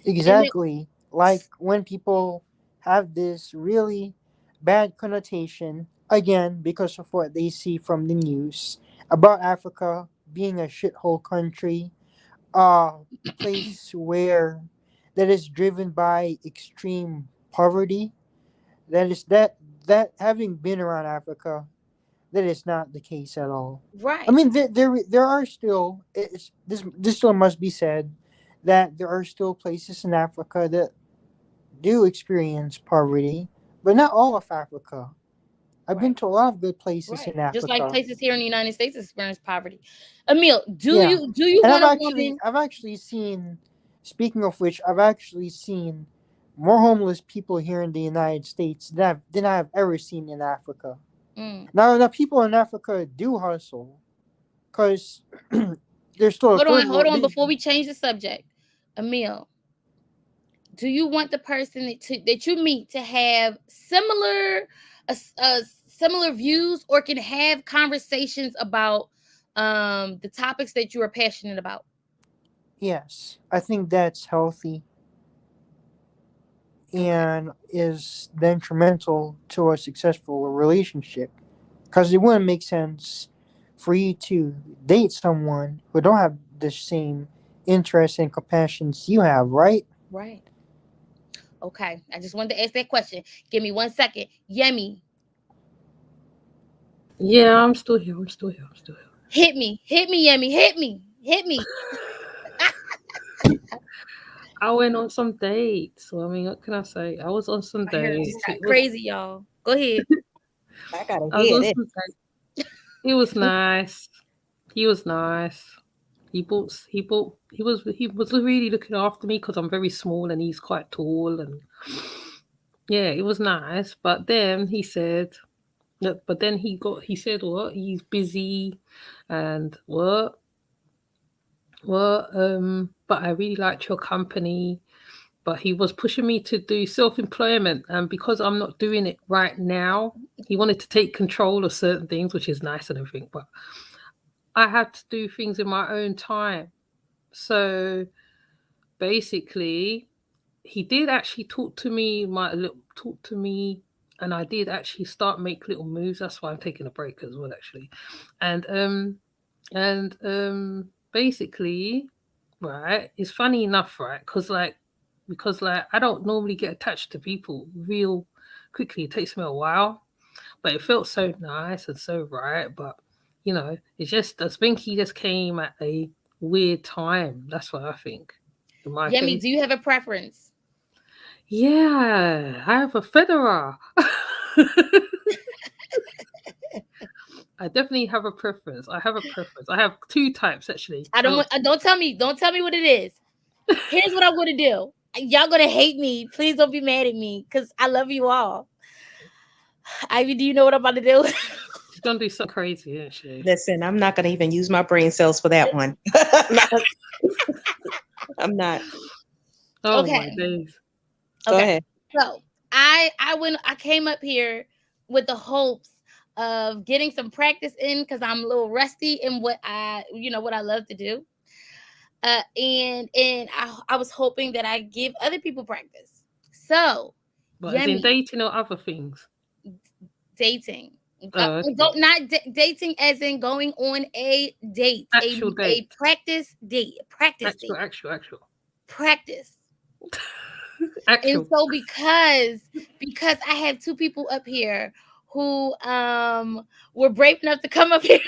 And it, Exactly. Like when people have this really bad connotation, again, because of what they see from the news about Africa being a shithole country, a place where that is driven by extreme poverty. That having been around Africa, that is not the case at all. I right, mean, there are still, this still must be said, that there are still places in Africa that do experience poverty, but not all of Africa. I've been right, to a lot of good places right. in Just like Africa. places here in the United States experience poverty. Emil, do Yeah, you and want a woman? I've actually seen. Speaking of which, I've actually seen more homeless people here in the United States than I've ever seen in Africa. Mm. Now people in Africa do hustle, because there's still a third Hold world. on, before we change the subject. Emil, do you want the person that you meet to have similar views, or can have conversations about the topics that you are passionate about? Yes, I think that's healthy Okay. and is detrimental to a successful relationship. Because it wouldn't make sense for you to date someone who don't have the same interests and compassions you have, right? Right. Okay. I just wanted to ask that question. Give me 1 second. Yemi, Yeah, I'm still here. I'm still here. I'm still here. hit me. Hit me, Yemi. Hit me. Hit me. I went on some dates. So, I mean, what can I say? I was on some I heard it just dates. got crazy, y'all. Go ahead. I gotta I was hear on this. some dates. It was nice. He was nice. He was really looking after me because I'm very small and he's quite tall, and yeah, it was nice. But then he said, no, but then he said what? He's busy, and but I really liked your company. But he was pushing me to do self-employment, and because I'm not doing it right now, he wanted to take control of certain things, which is nice and everything, but I had to do things in my own time. So basically, he did actually talk to me, and I did actually start make little moves. That's why I'm taking a break as well, actually. And basically, right, it's funny enough, right, because like I don't normally get attached to people real quickly. It takes me a while, but it felt so nice and so right. But it's just the Spinky just came at a weird time. That's what I think. In my Yemi, case, do you have a preference? yeah, I have a Federer. I definitely have a preference. I have a preference. I have two types actually. I don't don't tell me. Don't tell me what it is. Here's what I'm gonna do. Y'all gonna hate me. Please don't be mad at me because I love you all. Ivy, do you know what I'm about to do? She's gonna do something crazy, isn't she? Listen, I'm not going to even use my brain cells for that one. I'm not. I'm not. Oh my Okay. days. Go Okay. ahead. So I came up here with the hopes of getting some practice in because I'm a little rusty in what what I love to do. And I was hoping that I give other people practice. So, But as in Yummy, dating or other things. dating. Oh, okay. Not dating as in going on a date, Actual a date. practice date, practice Actual, date, actual, actual. practice. And Actual. so because I have two people up here who were brave enough to come up here,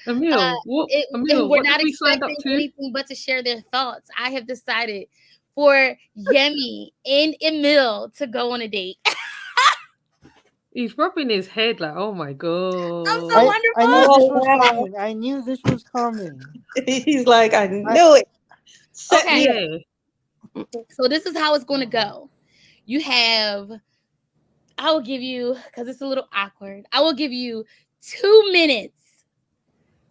Emil, what and Emil, we're what did not we sign up expecting to? anything but to share their thoughts. I have decided for Yemi and Emil to go on a date. He's rubbing his head like, oh my I'm so god. I knew wonderful. this Oh was wow! coming. I knew this was coming. He's like, I I knew it. Set me Okay, up. Yeah. so this is how it's going to go. You have, I will give you, because it's a little awkward, I will give you 2 minutes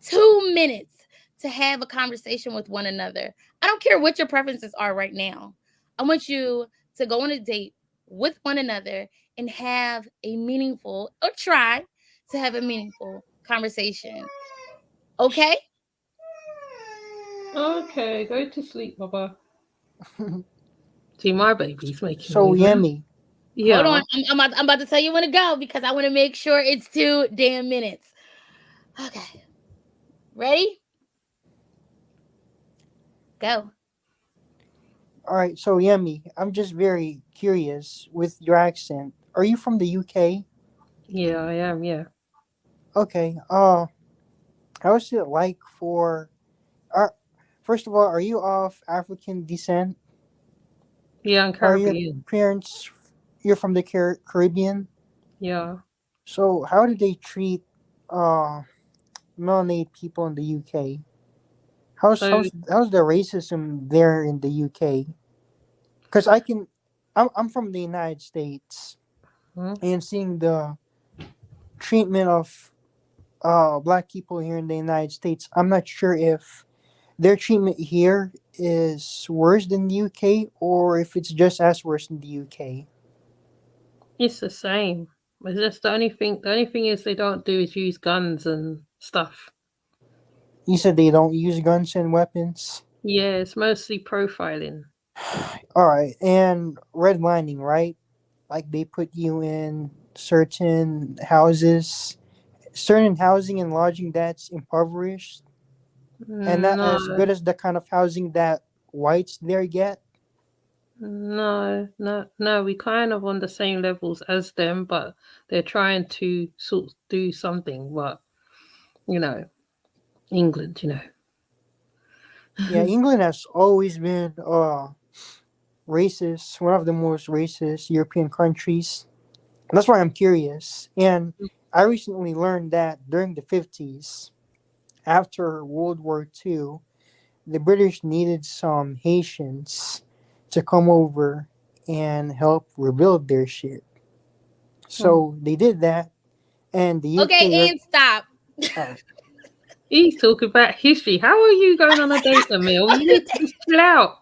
2 minutes to have a conversation with one another. I don't care what your preferences are right now. I want you to go on a date with one another and have a meaningful, or try to have a meaningful conversation. Okay? Okay, go to sleep, Baba. See, my baby's making So noise now. Yummy, Hold Yeah. on. I'm about to tell you when to go because I want to make sure it's 2 damn minutes. Okay. Ready? Go. all right. So Yummy, I'm just very curious with your accent. Are you from the UK? Yeah, I am, yeah. Okay. How's it like for? Uh, First of all, are you of African descent? Yeah, I'm Are your Caribbean. parents? You're from the Caribbean. Yeah. So how do they treat uh melanated people in the UK? So How's the racism there in the UK? Because I'm from the United States, hmm? and seeing the treatment of black people here in the United States, I'm not sure if their treatment here is worse than the UK or if it's just as worse in the UK. It's the same. It's just the only thing is they don't do is use guns and stuff. You said they don't use guns and weapons. Yeah, it's mostly profiling. All right, and redlining, right? Like they put you in certain housing and lodging that's impoverished, and not No, as good as the kind of housing that whites there get. no. We kind of on the same levels as them, but they're trying to sort of do something. But you know, England, Yeah, England has always been racist, one of the most racist European countries. That's why I'm curious. And I recently learned that during the 50s, after World War II, the British needed some Haitians to come over and help rebuild their shit. Hmm. So they did that, and the UK. Okay, and stop. Oh, He's talking about history. How are you going on a date, Emil? You need to just chill out.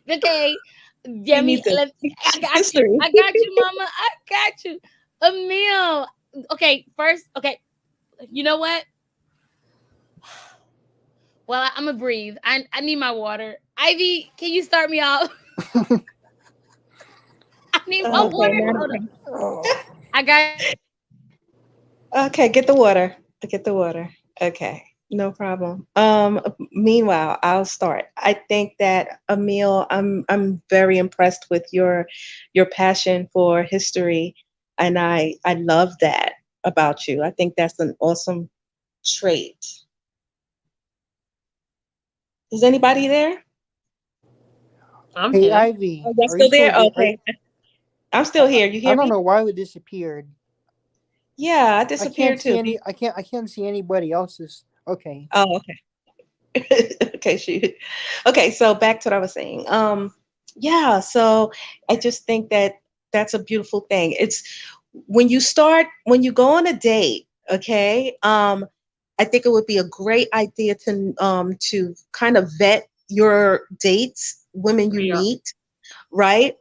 Okay. He Yummy. needs a I got you. history. I got you, mama. I got you. Emil. Okay, first, okay. You know what? Well, I'm gonna breathe. I need my water. Ivy, can you start me off? I need my Okay, water. not Hold on. oh. I got okay. Get the water. Get the water. Okay, no problem. Meanwhile, I'll start. I think that Emil, I'm very impressed with your passion for history, and I love that about you. I think that's an awesome trait. Is anybody there? I'm Hey here. Ivy, Oh, y'all are you still still there? there? Okay, I'm still here. You I hear don't me? know why we disappeared. Yeah, I I can't disappeared see too. any. I can't see anybody else's. Okay. Oh, okay. Okay, shoot. Okay, so back to what I was saying. Yeah, so I just think that that's a beautiful thing. It's when you go on a date, okay, I think it would be a great idea to kind of vet your dates, women you Yeah. meet, right?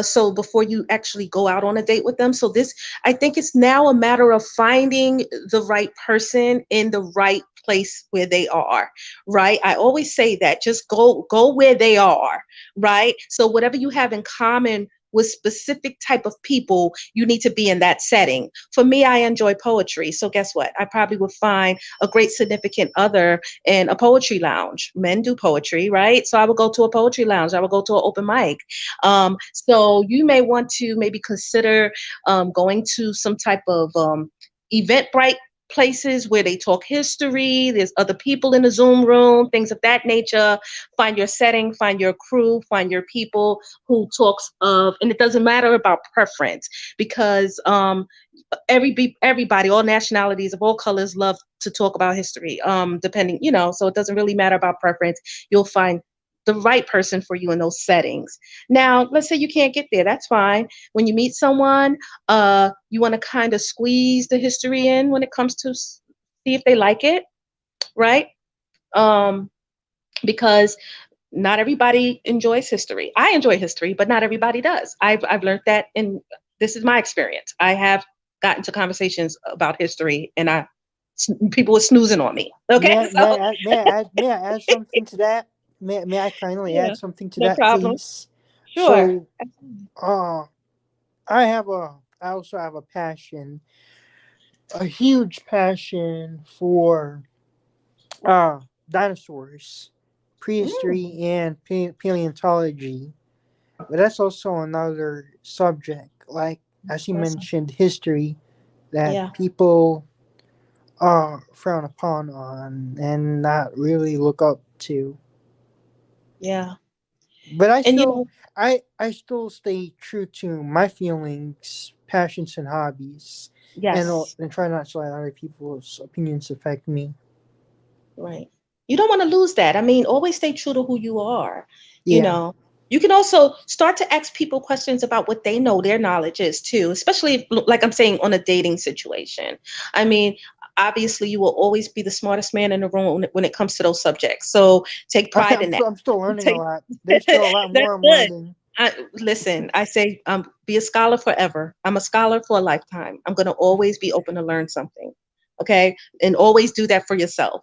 So before you actually go out on a date with them. So this, I think it's now a matter of finding the right person in the right place where they are, right? I always say that just go where they are, right? So whatever you have in common with specific type of people, you need to be in that setting. For me, I enjoy poetry. So guess what? I probably would find a great significant other in a poetry lounge. Men do poetry, right? So I would go to a poetry lounge. I would go to an open mic. So you may want to maybe consider going to some type of Eventbrite places where they talk history. There's other people in the Zoom room, things of that nature. Find your setting, find your crew, find your people who talks of, and it doesn't matter about preference because everybody, all nationalities of all colors love to talk about history. Depending, so it doesn't really matter about preference. You'll find the right person for you in those settings. Now, let's say you can't get there. That's fine. When you meet someone, you want to kind of squeeze the history in when it comes to see if they like it, right? Um, because not everybody enjoys history. I enjoy history, but not everybody does. I've learned that, and this is my experience. I have gotten to conversations about history, and people were snoozing on me. Okay, so May I add something to that? May I kindly yeah, add something to no that, problem. please? Sure. So, uh, I also have a passion, a huge passion for dinosaurs, Mm, prehistory, and paleontology. But that's also another subject, like as you awesome. mentioned, history that Yeah, people frown upon on and not really look up to. yeah. But And you know, I still stay true to my feelings, passions, and hobbies, yes. and try not to let other people's opinions affect me. Right. You don't want to lose that. I mean, always stay true to who you are. You Yeah, know, you can also start to ask people questions about what they know their knowledge is too, especially if, like I'm saying, on a dating situation. I mean, obviously, you will always be the smartest man in the room when it comes to those subjects. So take pride in that. I'm still learning a Take, lot. There's still a lot more that's I'm good. learning. Listen, I say be a scholar forever. I'm a scholar for a lifetime. I'm going to always be open to learn something. Okay. And always do that for yourself.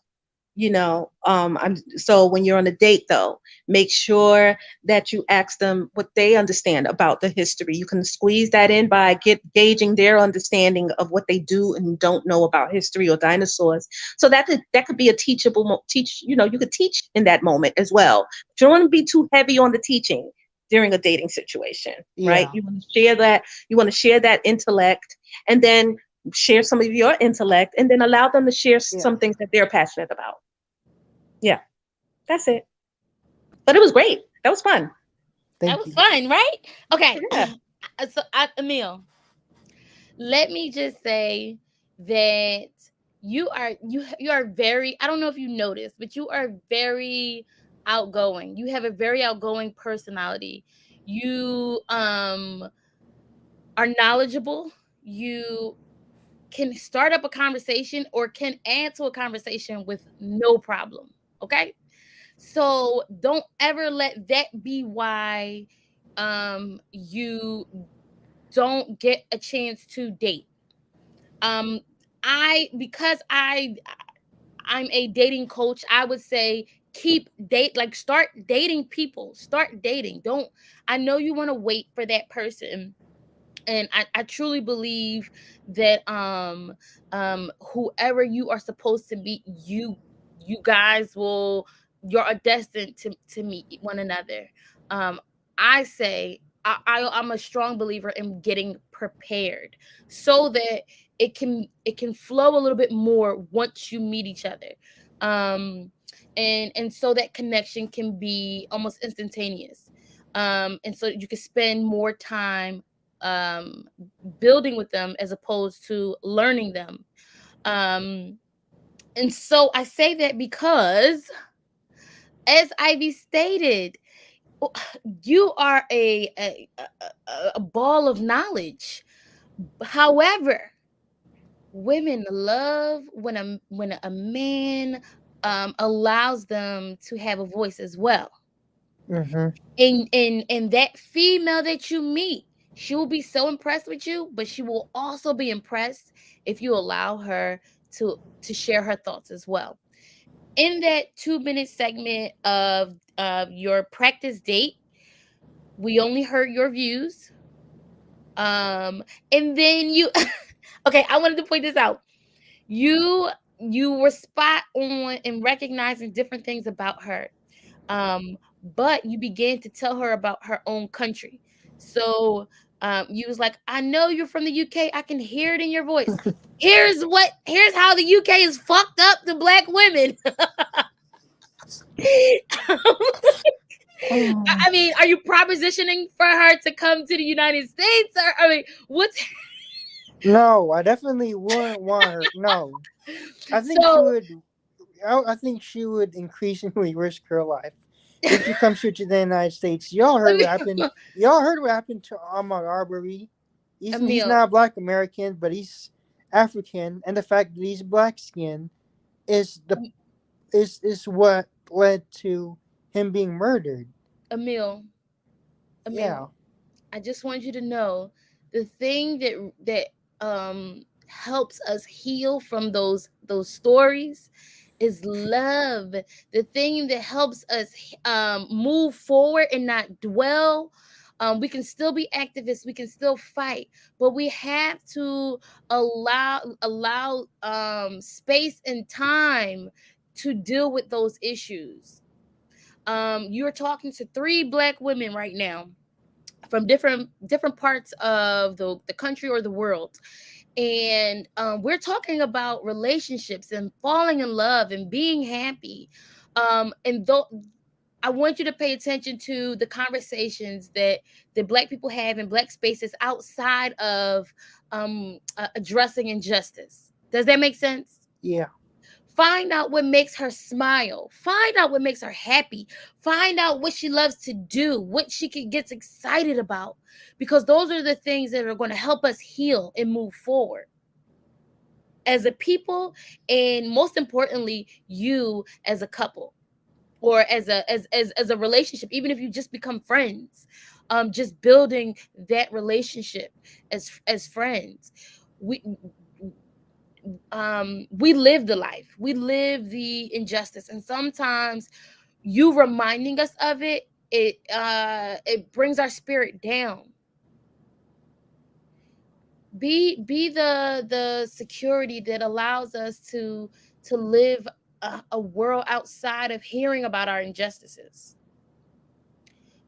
I'm so when you're on a date though, make sure that you ask them what they understand about the history. You can squeeze that in by gauging their understanding of what they do and don't know about history or dinosaurs. So that could be a teachable you could teach in that moment as well. But you don't want to be too heavy on the teaching during a dating situation, right? Yeah, You want to share that intellect, and then share some of your intellect, and then allow them to share yeah. some things that they're passionate about. Yeah, that's it. But it was great. That was fun. That Thank was you. fun, right? Okay. Yeah. Emil, let me just say that you are very, I don't know if you noticed, but you are very outgoing. You have a very outgoing personality. You are knowledgeable. You can start up a conversation or can add to a conversation with no problem. Okay? So don't ever let that be why you don't get a chance to date. Um because I'm a dating coach, I would say start dating people. Start dating. Don't I know you want to wait for that person, and I truly believe that whoever you are supposed to meet, you guys will you're destined to meet one another. um I say I'm a strong believer in getting prepared so that it can flow a little bit more once you meet each other. um and so that connection can be almost instantaneous, and so you can spend more time um building with them as opposed to learning them. um and so I say that because, as Ivy stated, you are a ball of knowledge, However, women love when a man allows them to have a voice as well. Mm-hmm. And that female that you meet, she will be so impressed with you, but she will also be impressed if you allow her to share her thoughts as well. In that 2 minute segment of your practice date, we only heard your views. And then you okay, I wanted to point this out. You were spot on in recognizing different things about her. But you began to tell her about her own country. So you was like, I know you're from the UK. I can hear it in your voice. Here's how the UK is fucked up to black women. Oh, I mean, are you propositioning for her to come to the United States? Or I mean, what's no, I definitely wouldn't want her. No, I think she so would. I think she would increasingly risk her life if she comes here to the United States. Y'all let heard what me happened. Y'all heard what happened to Ahmaud Arbery. He's Emil, not Black American, but he's African, and the fact that he's black skin is the is what led to him being murdered. Emil, Yeah, Emil. I just want you to know the thing that helps us heal from those stories is love. The thing that helps us move forward and not dwell. We can still be activists, we can still fight, but we have to allow space and time to deal with those issues. You're talking to three black women right now from different parts of the country or the world, and we're talking about relationships and falling in love and being happy. And though I want you to pay attention to the conversations that black people have in black spaces outside of addressing injustice. Does that make sense? yeah, Find out what makes her smile. Find out what makes her happy. Find out what she loves to do, what gets excited about, because those are the things that are going to help us heal and move forward as a people, and most importantly, you as a couple or as a relationship. Even if you just become friends, just building that relationship as friends. We live the life, we live the injustice, and sometimes you reminding us of it brings our spirit down. Be the security that allows us to live a world outside of hearing about our injustices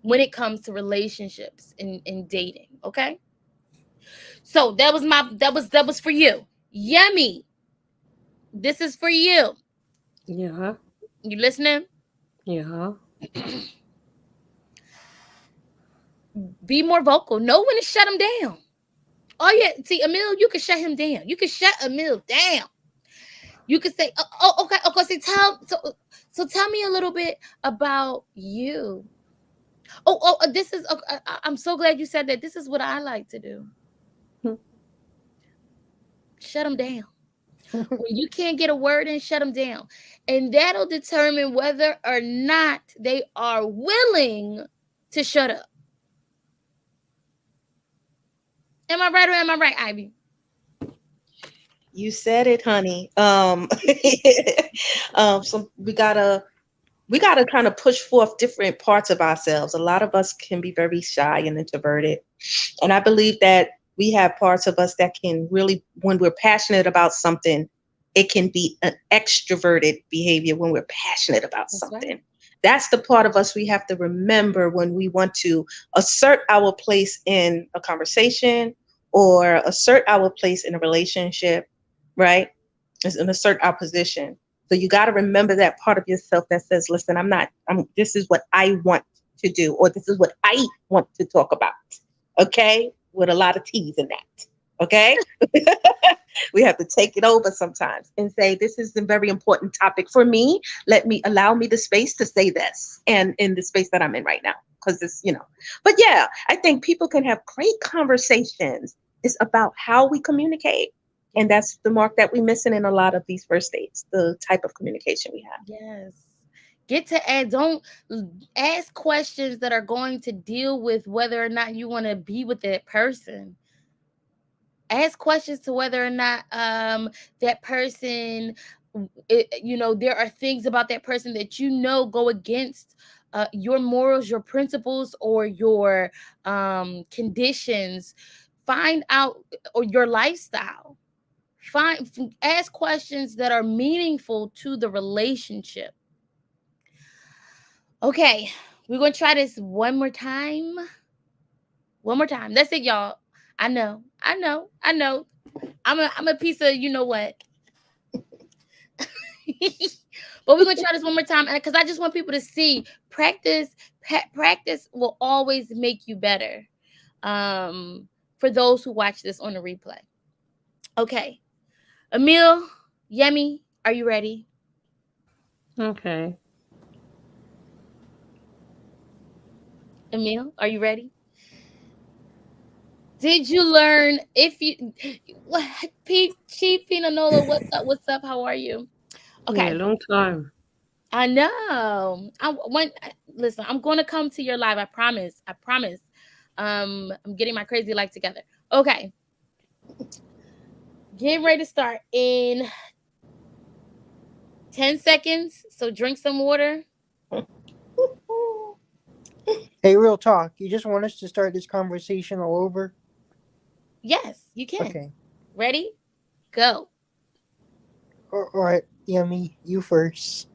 when it comes to relationships and dating. Okay, so that was for you. Yummy, this is for you. Yeah. You listening? Yeah. Be more vocal. Know when to shut him down. Oh yeah, see, Emil, you can shut him down. You can shut Emil down. You can say, "Oh, okay, okay." So tell me a little bit about you. This is. I'm so glad you said that. This is what I like to do. Shut them down. When you can't get a word in, shut them down, and that'll determine whether or not they are willing to shut up. Am I right or am I right, Ivy? You said it, honey. So we gotta kind of push forth different parts of ourselves. A lot of us can be very shy and introverted, and I believe that we have parts of us that can really, when we're passionate about something, it can be an extroverted behavior when we're passionate about That's something. right. That's the part of us we have to remember when we want to assert our place in a conversation or assert our place in a relationship, right? And assert our position. So you got to remember that part of yourself that says, listen, this is what I want to do, or this is what I want to talk about. Okay. With a lot of T's in that. Okay. We have to take it over sometimes and say, this is a very important topic for me. Allow me the space to say this, and in the space that I'm in right now. Because but yeah, I think people can have great conversations It's about how we communicate. And that's the mark that we're missing in a lot of these first dates, the type of communication we have. Yes. Get to add, don't ask questions that are going to deal with whether or not you want to be with that person. Ask questions to whether or not that person, there are things about that person that go against your morals, your principles, or your conditions. Find out, or your lifestyle. Ask questions that are meaningful to the relationship. Okay, we're gonna try this one more time. One more time. That's it, y'all. I know. I'm a piece of what. But we're gonna try this one more time, and because I just want people to see practice will always make you better. For those who watch this on the replay. Okay, Emil, Yemi, are you ready? Okay. Emil, are you ready? Did you learn if you what Chief Pinanola, what's up? What's up? How are you? Yeah, Okay. long time. I know. Listen, I'm gonna come to your live. I promise. I promise. I'm getting my crazy life together. Okay. Getting ready to start in 10 seconds. So drink some water. Hey, real talk. You just want us to start this conversation all over? Yes, you can. Okay. Ready? Go. All right, Yummy, you first.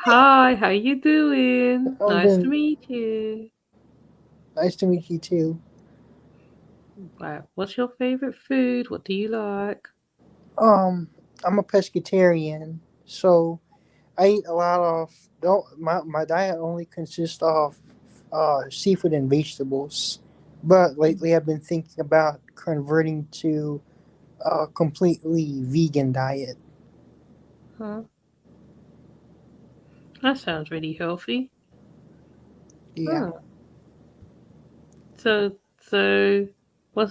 Hi, how you doing? I'm Nice to doing meet you. nice to meet you too. Right, what's your favorite food? What do you like? Um, I'm a pescatarian, so I eat a lot of. Don't my diet only consists of seafood and vegetables, but lately I've been thinking about converting to a completely vegan diet. Huh? That sounds really healthy. Yeah. Huh. So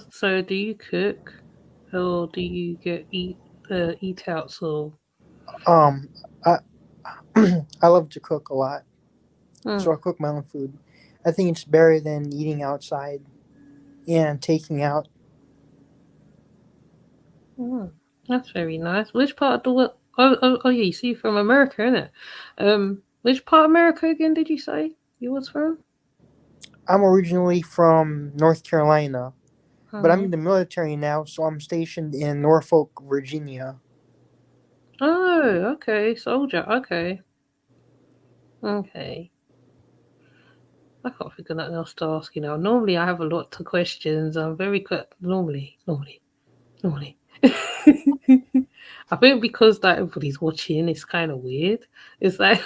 so do you cook or do you get eat outs or Um, I I love to cook a lot, hmm, so I cook my own food. I think it's better than eating outside and taking out. hmm. That's very nice. Which part of the world? Oh yeah, you see from America, innit? Which part of America again did you say you was from? I'm originally from North Carolina, but I'm Uh-huh. in the military now, so I'm stationed in Norfolk, Virginia. Oh, okay, soldier. Okay, okay. I can't think of nothing else to ask you now. Normally, I have a lot of questions. I'm very quick. Normally. I think because that everybody's watching, it's kind of weird. It's like,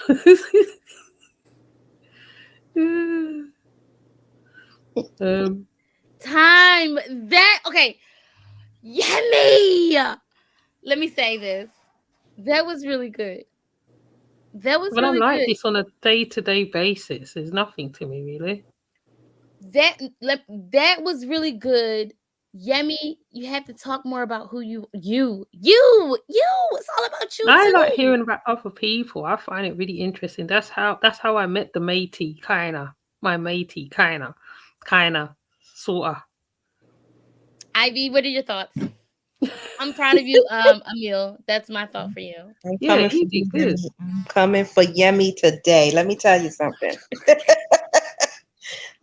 um, Time. Okay. Yummy. Let me say this. That was really good. That was but I'm really like good. this on a day-to-day basis. There's nothing to me really. That was really good. Yemi, you have to talk more about who you. It's all about you I like too. hearing about other people. I find it really interesting. That's how I met the matey, kinda. My matey, kinda, sorta. Ivy, what are your thoughts? I'm proud of you, Emil. That's my thought for you. I'm Yeah, coming for you you, did good. Yemi. I'm coming for Yemi today. Let me tell you something.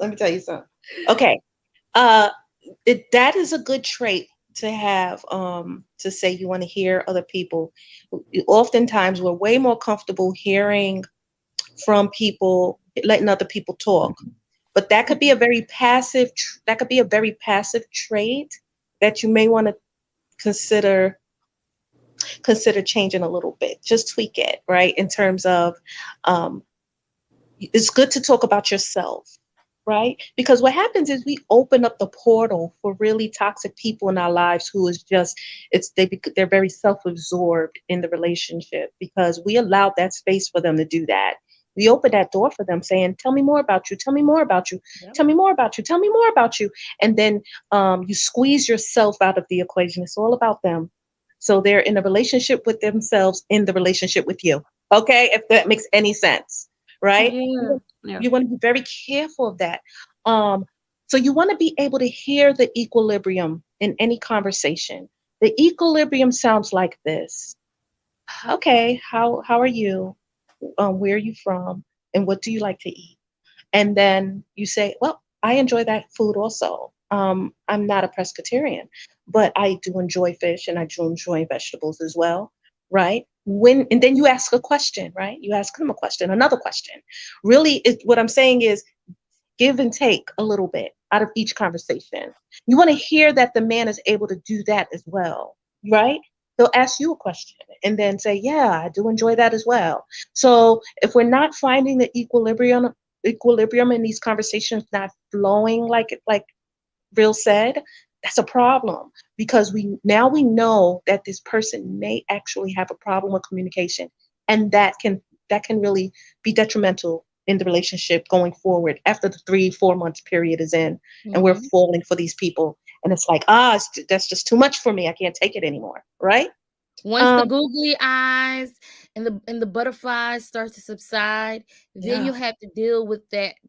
Let me tell you something. Okay. Uh, that is a good trait to have. To say you want to hear other people. Oftentimes, we're way more comfortable hearing from people, letting other people talk. But that could be a very passive. That could be a very passive trait that you may want to consider changing a little bit. Just tweak it, right? In terms of, um, it's good to talk about yourself, right? Because what happens is we open up the portal for really toxic people in our lives who is just they're very self-absorbed in the relationship because we allowed that space for them to do that. We open that door for them saying, tell me more about you, tell me more about you, Yep. tell me more about you, tell me more about you. And then you squeeze yourself out of the equation. It's all about them. So they're in a relationship with themselves, in the relationship with you. Okay, if that makes any sense, right? Yeah. Yeah. You want to be very careful of that. Um, so you want to be able to hear the equilibrium in any conversation. The equilibrium sounds like this. Okay, how are you? Where are you from? And what do you like to eat? And then you say, well, I enjoy that food also. I'm not a pescatarian, but I do enjoy fish and I do enjoy vegetables as well, right? When and then you ask a question, right? You ask them a question, another question. Really, what I'm saying is give and take a little bit out of each conversation. You want to hear that the man is able to do that as well, right? They'll ask you a question and then say, "Yeah, I do enjoy that as well." So if we're not finding the equilibrium in these conversations, not flowing like Real said, that's a problem because we know that this person may actually have a problem with communication, and that can really be detrimental in the relationship going forward after the 3 4 months period is in, and we're Hmm. falling for these people, and it's like that's just too much for me. I can't take it anymore, right? Once the Um, googly eyes and the butterflies start to subside, then yeah, you have to deal with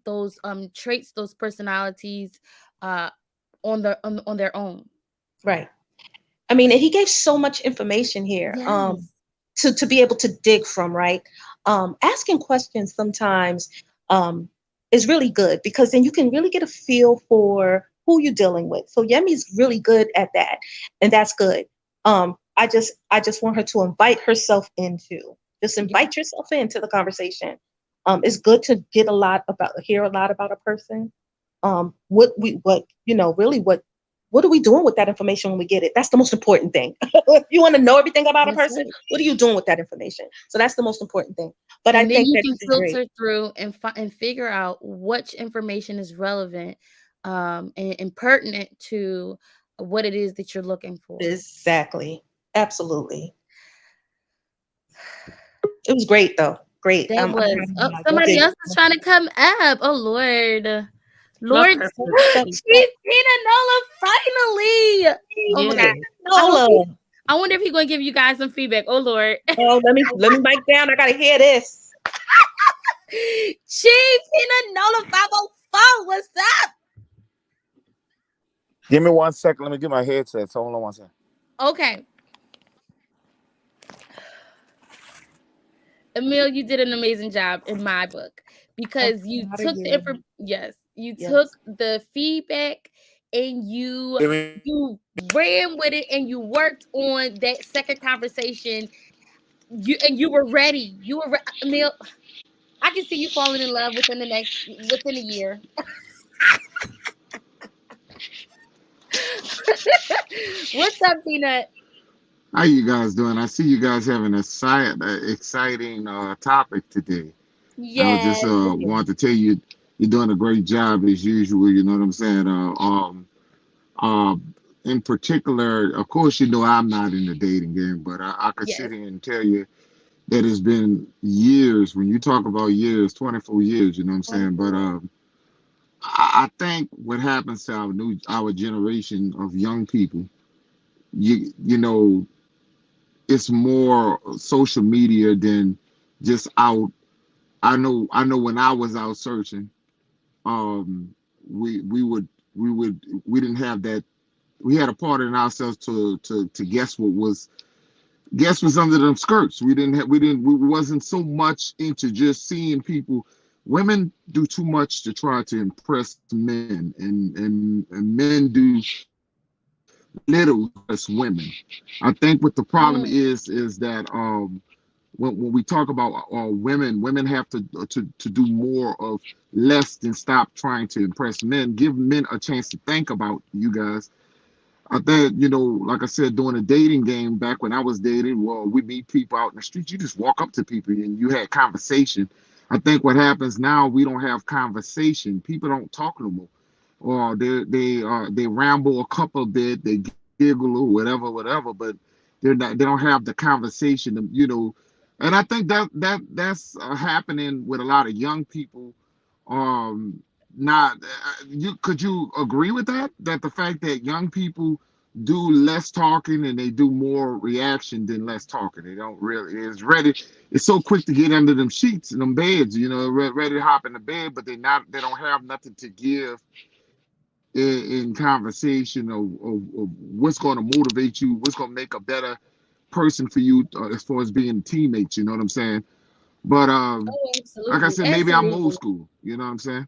those traits, those personalities, uh on their own. right. I mean, and he gave so much information here. Yes. To be able to dig from, right? Asking questions sometimes um, is really good because then you can really get a feel for who you're dealing with. So Yemi's really good at that, and that's good. I just want her to invite herself into, just Yeah. invite yourself into the conversation. It's good to get a lot about, hear a lot about a person. Really what are we doing with that information when we get it? That's the most important thing. If you want to know everything about a That's person, right. what are you doing with that information? So that's the most important thing. But I And then think you that can this is great. filter through and figure out which information is relevant, and pertinent to what it is that you're looking for. Exactly. Absolutely. It was great though. Great. That I'm proud was, of oh, y'all. Y'all somebody did. else is trying to come up. Oh Lord. Love Lord, her she's feedback. Tina Nola finally. Oh my Yeah. God. I hope he, Nola. I wonder if he's gonna give you guys some feedback. Oh Lord. Oh, let me mic down. I gotta hear this. Chief Tina Nola 504. What's up? Give me 1 second. Let me get my headset. So hold on 1 second. Okay. Emil, you did an amazing job in my book I'm because you proud of took the you. yes, you took Yes. the feedback and Give me you ran with it and you worked on that second conversation. You were ready. Emil. I can see you falling in love within a year. What's up, Peanut? How you guys doing? I see you guys having a exciting topic today. I was just Yes. wanted to tell you you're doing a great job as usual. You know what I'm saying? Uh, in particular, of course, you know I'm not in the dating game, but I could sit Yes. here and tell you that it's been years. When you talk about years, 24 years. You know what I'm saying? But 24. I think what happens to our generation of young people, you know, it's more social media than just out. I know when I was out searching, um, we didn't have that. We had a part in ourselves to guess what's under them skirts. We wasn't so much into just seeing people. Women do too much to try to impress men, and men do little to try to impress women. I think what the problem Mm, is that when we talk about women have to do more of less than stop trying to impress men. Give men a chance to think about you guys. I think, like I said, doing a dating game back when I was dating, well, we meet people out in the street. You just walk up to people and you had conversation. I think what happens now, we don't have conversation. People don't talk no more, or they ramble a couple bit, they giggle or whatever, but they don't have the conversation. And I think that's happening with a lot of young people. Um, not you could you agree with that? That the fact that young people do less talking and they do more reaction than less talking. They don't really it's ready. It's so quick to get under them sheets and them beds, ready to hop in the bed, but they don't have nothing to give in conversation of what's going to motivate you, what's going to make a better person for you as far as being teammates. You know what I'm saying? But Oh, like I absolutely, said, maybe I'm old absolutely. school. You know what I'm saying?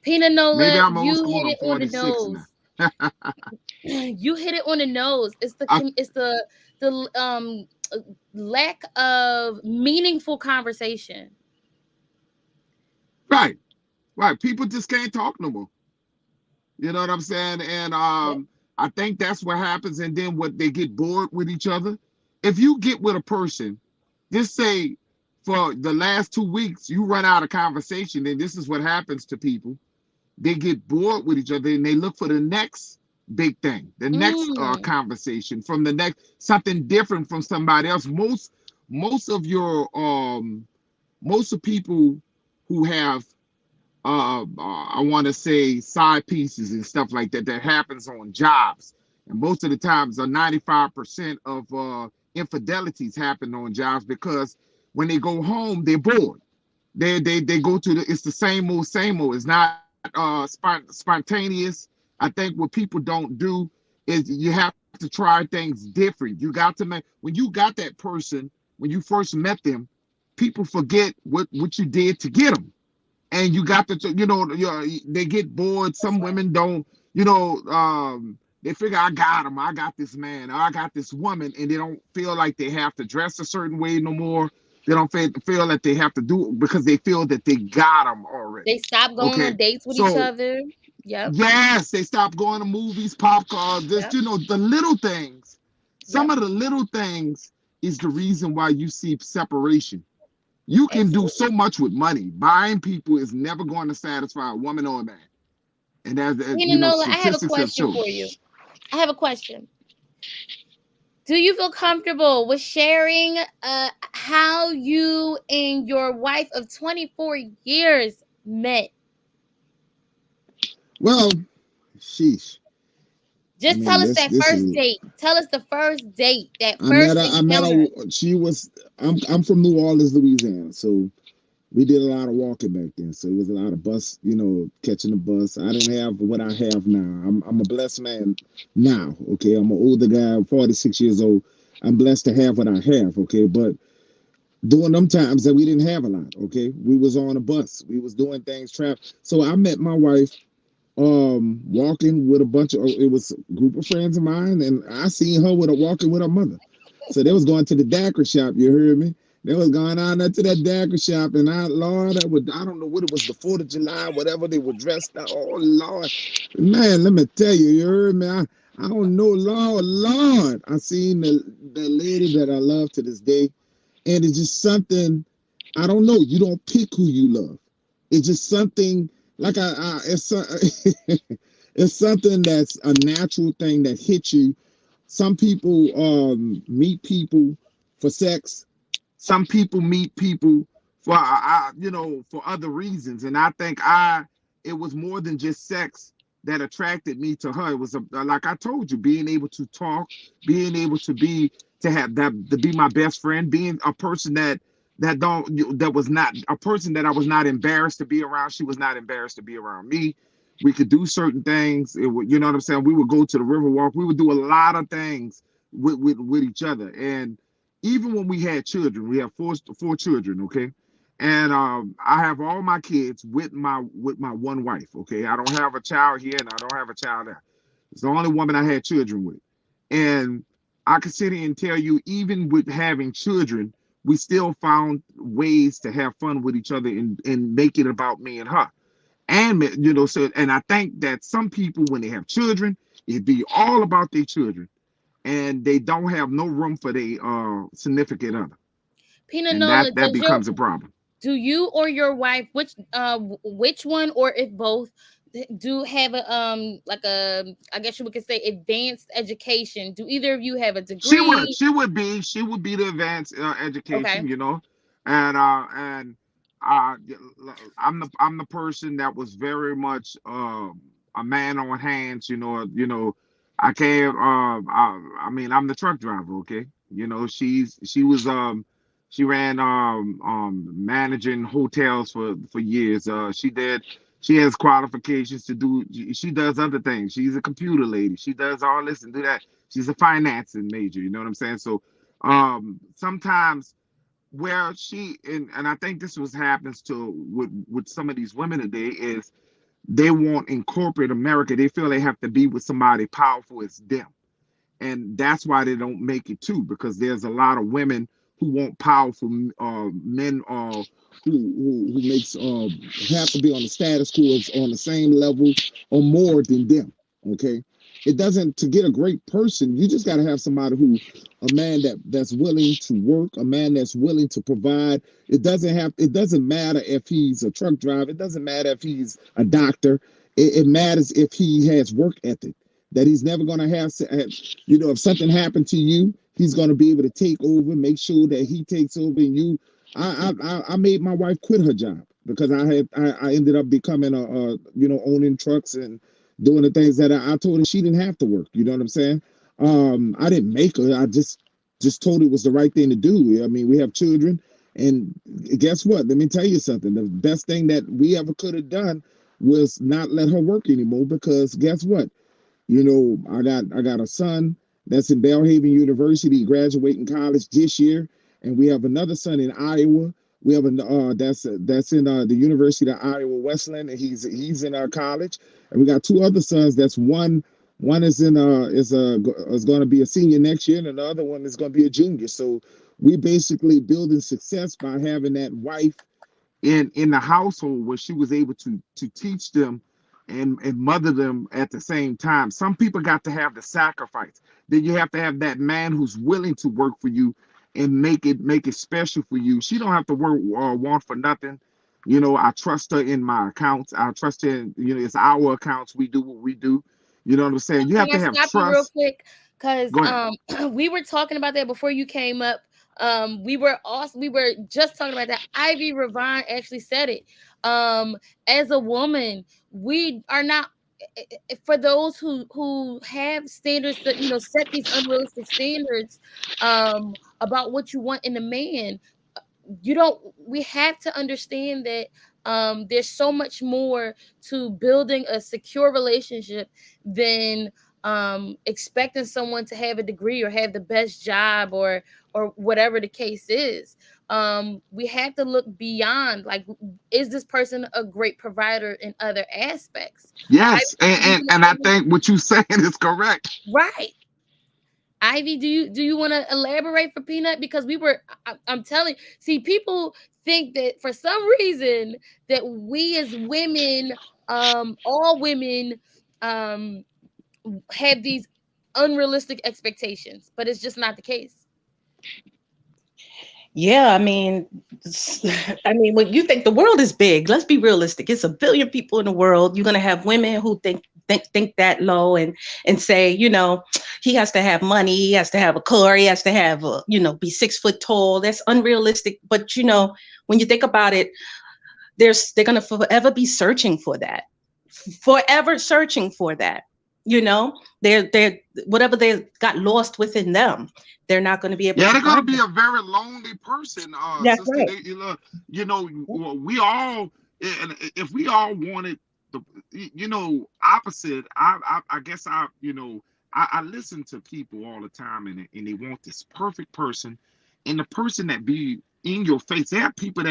Pina Maybe Nola, I'm old you school. hit I'm it on the 46 now. nose. You hit it on the nose. I, It's the lack of meaningful conversation. right, right. People just can't talk no more. You know what I'm saying? And Yep. I think that's what happens. And then what they get bored with each other. If you get with a person, just say for the last 2 weeks you run out of conversation, and this is what happens to people. They get bored with each other and they look for the next big thing, the next Mm, conversation from the next something different from somebody else. Most of your most of people who have I want to say side pieces and stuff like that that happens on jobs, and most of the times 95% of infidelities happen on jobs because when they go home they're bored. They go to it's the same old. It's not spontaneous. I think what people don't do is you have to try things different. You got to make when you got that person when you first met them, people forget what you did to get them, and you got to they get bored. that's Some right. women don't, they figure I got him, I got this man, or I got this woman, and they don't feel like they have to dress a certain way no more. They don't feel that they have to do it because they feel that they got them already. They stop going Okay, on dates with each so other. Yep. yes, they stop going to movies, pop cars, just Yep. the little things. Some Yep. of the little things is the reason why you see separation. You can do Absolutely. so much with money. Buying people is never going to satisfy a woman or a man, and Pina Nola, I have a statistics have question shown. for you. I have a question. Do you feel comfortable with sharing how you and your wife of 24 years met? Well, sheesh. I Just tell mean, us this that this first is. date. Tell us the first date, that I met first her. I met encounter. her. She was. I'm from New Orleans, Louisiana, so we did a lot of walking back then. So it was a lot of bus, catching the bus. I didn't have what I have now. I'm a blessed man now. Okay, I'm an older guy, 46 years old. I'm blessed to have what I have. Okay, but during them times that we didn't have a lot. Okay, we was on a bus. We was doing things. So I met my wife walking with a bunch of it was a group of friends of mine, and I seen her with a walking with her mother. So they was going to the daiquiri shop, you heard me? They was going on there to that daiquiri shop, and I don't know what it was, the 4th of July, whatever they were dressed up. Oh Lord. Man, let me tell you, you heard me? I don't know, Lord. I seen the lady that I love to this day, and it's just something. I don't know. You don't pick who you love. It's just something like it's something that's a natural thing that hits you. Some people meet people for sex. Some people meet people for for other reasons, and I think I it was more than just sex that attracted me to her. It was like I told you, being able to talk, being able to have that to be my best friend, being a person that was not a person that I was not embarrassed to be around. She was not embarrassed to be around me. We could do certain things. You know what I'm saying? We would go to the river walk. We would do a lot of things with each other. And even when we had children, we have four children, okay? And I have all my kids with my one wife, okay? I don't have a child here and I don't have a child there. It's the only woman I had children with. And I can sit here and tell you, even with having children, we still found ways to have fun with each other and make it about me and her. And and I think that some people, when they have children, it be all about their children, and they don't have no room for their significant other, Pina and Nola, that becomes a problem. do you or your wife, which one or if both, do have a like a, I guess you could say, advanced education? Do either of you have a She degree? would she would be the advanced Okay. education, and I'm the person that was very much a man on hands, I can't I mean I'm the truck driver, okay, she was she ran managing hotels for years. She has qualifications to do. She does other things. She's a computer lady. She does all this and do that. She's a financing major. You know what I'm saying? So sometimes where she and I think this was happens to with some of these women today is they want in corporate America, they feel they have to be with somebody powerful as them, and that's why they don't make it too, because there's a lot of women who want powerful men who makes have to be on the status quo, on the same level or more than them. Okay, it doesn't, to get a great person, you just got to have somebody who, a man that's willing to work, a man that's willing to provide. It doesn't matter if he's a truck driver, it doesn't matter if he's a doctor, it matters if he has work ethic, that he's never going to have, if something happened to you, he's going to be able to take over, make sure that he takes over. And I made my wife quit her job because I ended up becoming owning trucks and doing the things that I told her she didn't have to work. You know what I'm saying? I didn't make her. I just told her it was the right thing to do. I mean, we have children, and guess what? Let me tell you something. The best thing that we ever could have done was not let her work anymore, because guess what? I got a son that's in Belhaven University, graduating college this year, and we have another son in Iowa. We have that's in the University of Iowa Westland, and he's in our college, and we got two other sons. That's one is in is going to be a senior next year, and the other one is going to be a junior. So we basically building success by having that wife in the household where she was able to teach them and mother them at the same time. Some people got to have the sacrifice. Then you have to have that man who's willing to work for you and make it special for you. She don't have to work want for nothing. I trust her in my accounts. I trust her in, it's our accounts. We do what we do. You know what I'm saying? You have Can I to have stop you real trust. quick? Because Go ahead. we were talking about that before you came up. We were just talking about that. Ivy Ravine actually said it. As a woman, we are not, for those who have standards that set these unrealistic standards about what you want in a man. You don't We have to understand that there's so much more to building a secure relationship than expecting someone to have a degree or have the best job or whatever the case is. We have to look beyond, like, is this person a great provider in other aspects? I Yes, do you and I want to- think what you saying is correct. right. Ivy, do you want to elaborate for Peanut? Because I'm telling. See, people think that for some reason that we as women, all women, um, have these unrealistic expectations, but it's just not the case. Yeah, I mean, I mean, when you think the world is big, let's be realistic. It's a billion people in the world. You're gonna have women who think that low and say, he has to have money, he has to have a car, he has to have be 6 foot tall. That's unrealistic. But when you think about it, they're gonna forever be searching for that, forever searching for that. They're whatever they got lost within them, they're not going to be able Yeah, to they're gonna find be it. a very lonely person, That's sister. right. We all, and if we all wanted the, opposite. I guess I listen to people all the time, and they want this perfect person, and the person that be in your face. There are people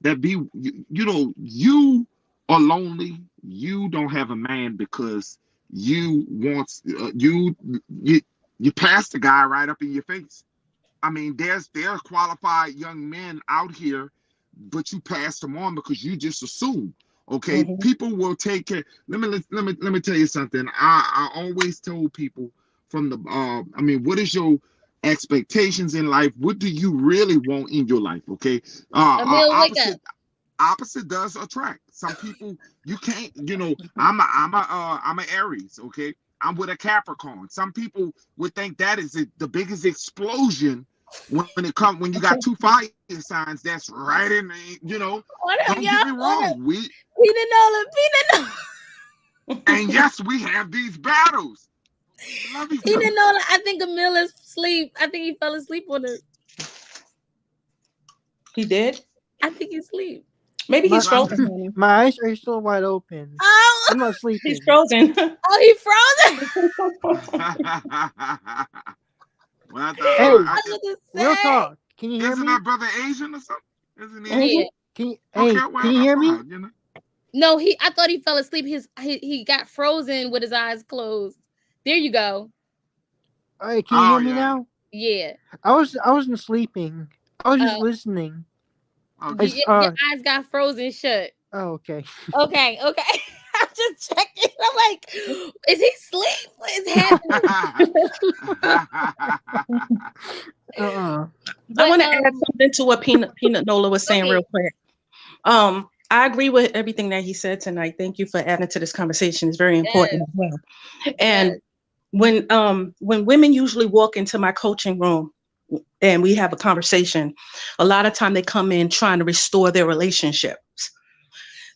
that be, you are lonely. You don't have a man because you want you you pass the guy right up in your face. I mean, there's qualified young men out here, but you pass them on because you just assume. Okay, Hmm. people will take care. Let me tell you something. I always told people from the I mean, what is your expectations in life? What do you really want in your life? Okay, Emil, wake opposite. up. opposite does attract. Some people you can't, I'm a Aries, okay? I'm with a Capricorn. Some people would think that is the biggest explosion when you got two fire signs that's right in Hold up, don't get y'all. me Hold wrong. up. Peanut Nola, Peanut Nola. And yes, we have these battles. We love each other. Peanut Nola. I think Emil is asleep. I think he fell asleep on her. He did. I think he's asleep. Maybe he's My, frozen, honey. my eyes are still wide open. Oh, I'm not He's sleeping. frozen. oh, he frozen. Well, I Hey, I was about to real say. talk. Can you hear isn't me? that brother Asian or something? Isn't he? Yeah. Can you, Okay, hey, well, can you that's hear me? fine, No, I thought he fell asleep. He got frozen with his eyes closed. There you go. Hey, can you Oh hear me yeah. now? Yeah. I wasn't sleeping. I was just Uh, listening. Okay. your eyes got frozen shut. Oh, okay. Okay. I'm just checking. I'm like, is he asleep? What is happening? Uh-uh. I But want to add something to what Peanut Nola was saying real okay. quick. I agree with everything that he said tonight. Thank you for adding to this conversation. It's very important Yes. as well. Yes. And when women usually walk into my coaching room and we have a conversation, a lot of time they come in trying to restore their relationships.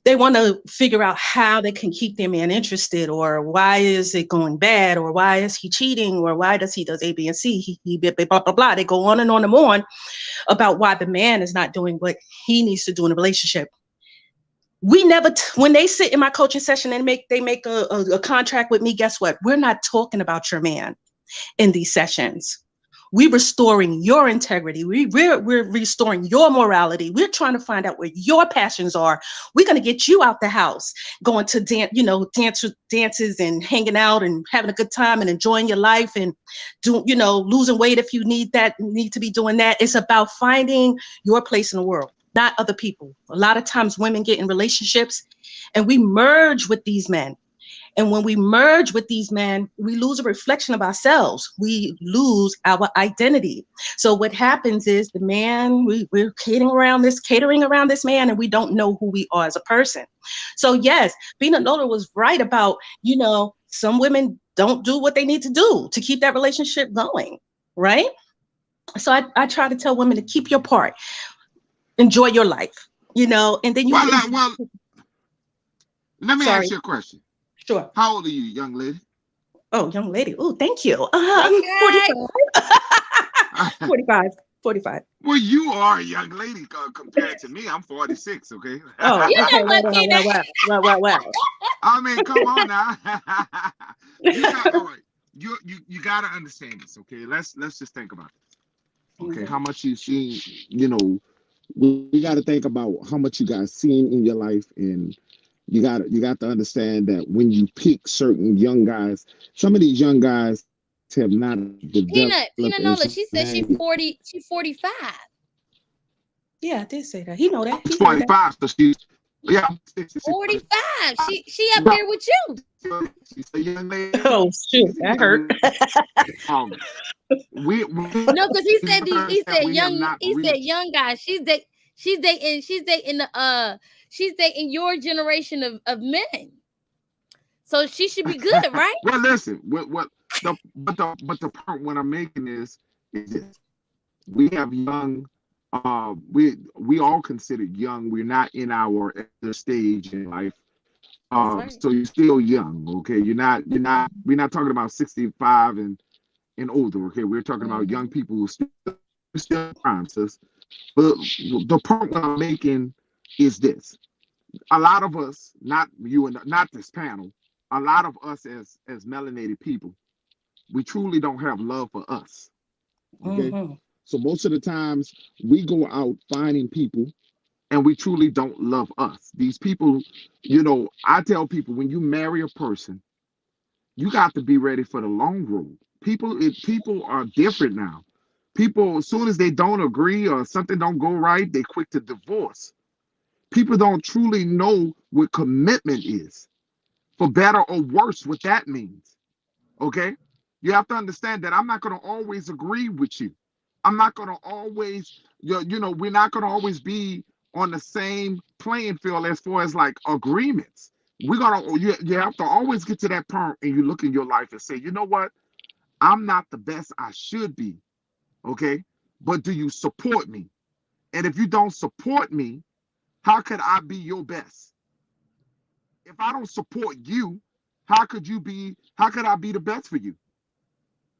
They want to figure out how they can keep their man interested, or why is it going bad, or why is he cheating, or why does he does A, B, and C. He blah, blah, blah, blah. They go on and on about why the man is not doing what he needs to do in a relationship. We never, when they sit in my coaching session and they make a contract with me, guess what? We're not talking about your man in these sessions. We're restoring your integrity. We're restoring your morality. We're trying to find out where your passions are. We're going to get you out the house, going to dances and hanging out and having a good time and enjoying your life and losing weight if you need to be doing that. It's about finding your place in the world, not other people. A lot of times women get in relationships and we merge with these men. And when we merge with these men, we lose a reflection of ourselves. We lose our identity. So what happens is the man, we're catering around this man, and we don't know who we are as a person. So yes, Bina Nola was right about, some women don't do what they need to do to keep that relationship going, right? So I try to tell women to keep your part, enjoy your life, and then you. well, let me Sorry. ask you a question. Sure. How old are you, young lady? Oh, young lady. Oh, thank you. Okay. 45. 45. 45. Well, you are a young lady compared to me. I'm 46, okay? Oh, You okay. know what, Peanut? Well. I mean, come on now. All right. You gotta understand this, okay? Let's just think about this. Okay, how much you seen, we gotta think about how much you guys seen in your life, and you got to understand that when you pick certain young guys, some of these young guys have not developed as Peanut Nola. man. She said she's 40. She's 45. Yeah, I did say that. He know that. She's He heard that. 45, so I'm 45. She up yeah, there with you. she's a young lady. Oh, shoot. That hurt. Um, we No, because he said we have young. not He said reached. young guys. She's dating your generation of men. So she should be good, right? Well, listen. What the point what I'm making is this: we have young. We all considered young. We're not in our elder stage in life. That's right. So you're still young. Okay, We're not talking about 65 and older. Okay, we're talking about young people who still prime, sis. But the point what I'm making is this: a lot of us, not you and not this panel, a lot of us as melanated people, we truly don't have love for us. Okay, Mm-hmm. so most of the times we go out finding people and we truly don't love us. These people, I tell people when you marry a person, you got to be ready for the long road. People are different now. People, as soon as they don't agree or something don't go right, they quick to divorce. People don't truly know what commitment is, for better or worse, what that means. Okay? You have to understand that I'm not going to always agree with you. I'm not going to always, we're not going to always be on the same playing field as far as like agreements. You have to always get to that point and you look in your life and say, you know what? I'm not the best I should be. Okay. But do you support me? And if you don't support me, how could I be your best? If I don't support you, how could I be the best for you?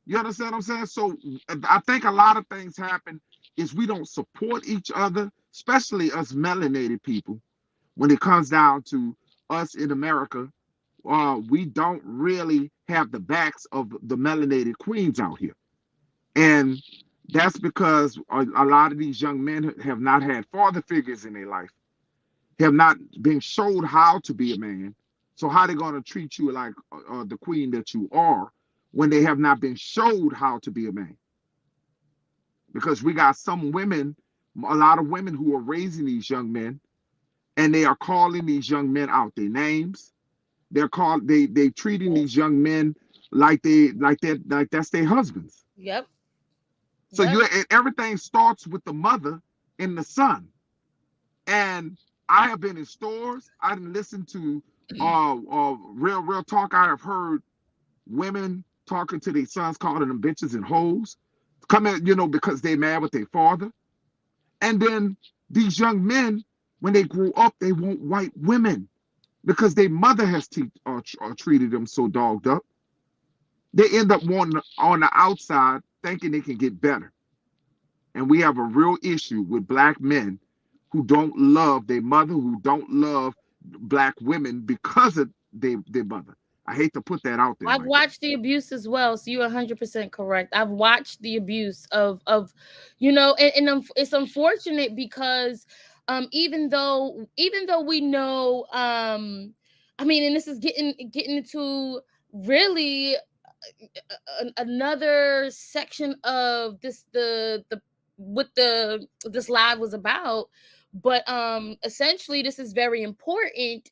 You understand what I'm saying? So I think a lot of things happen is we don't support each other, especially us melanated people. When it comes down to us in America, we don't really have the backs of the melanated queens out here. And that's because a lot of these young men have not had father figures in their life, have not been showed how to be a man. So how they going to treat you like the queen that you are when they have not been showed how to be a man? Because we got some women, a lot of women who are raising these young men, and they are calling these young men out their names. They treating these young men like that's their husbands. Yep. So Yep. everything starts with the mother and the son. And I have been in stores. I didn't listen to real talk. I have heard women talking to their sons, calling them bitches and hoes, coming, because they're mad with their father. And then these young men, when they grow up, they want white women because their mother has treated them so dogged up. They end up wanting on the outside thinking they can get better. And we have a real issue with black men who don't love their mother, who don't love black women because of their mother. I hate to put that out there I've like that. watched the abuse as well, so you're 100% correct. I've watched the abuse of it's unfortunate because even though we know I mean, and this is getting into really another section of the what this live was about, but essentially this is very important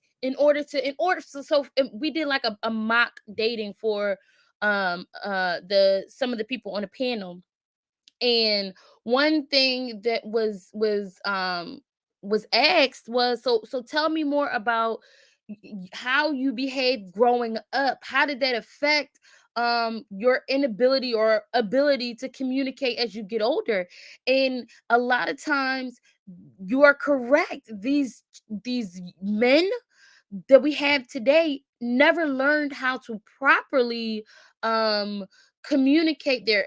so we did like a mock dating for the some of the people on the panel, and one thing that was asked was, so tell me more about how you behaved growing up. How did that affect your inability or ability to communicate as you get older? And a lot of times you are correct. These men that we have today never learned how to properly um communicate their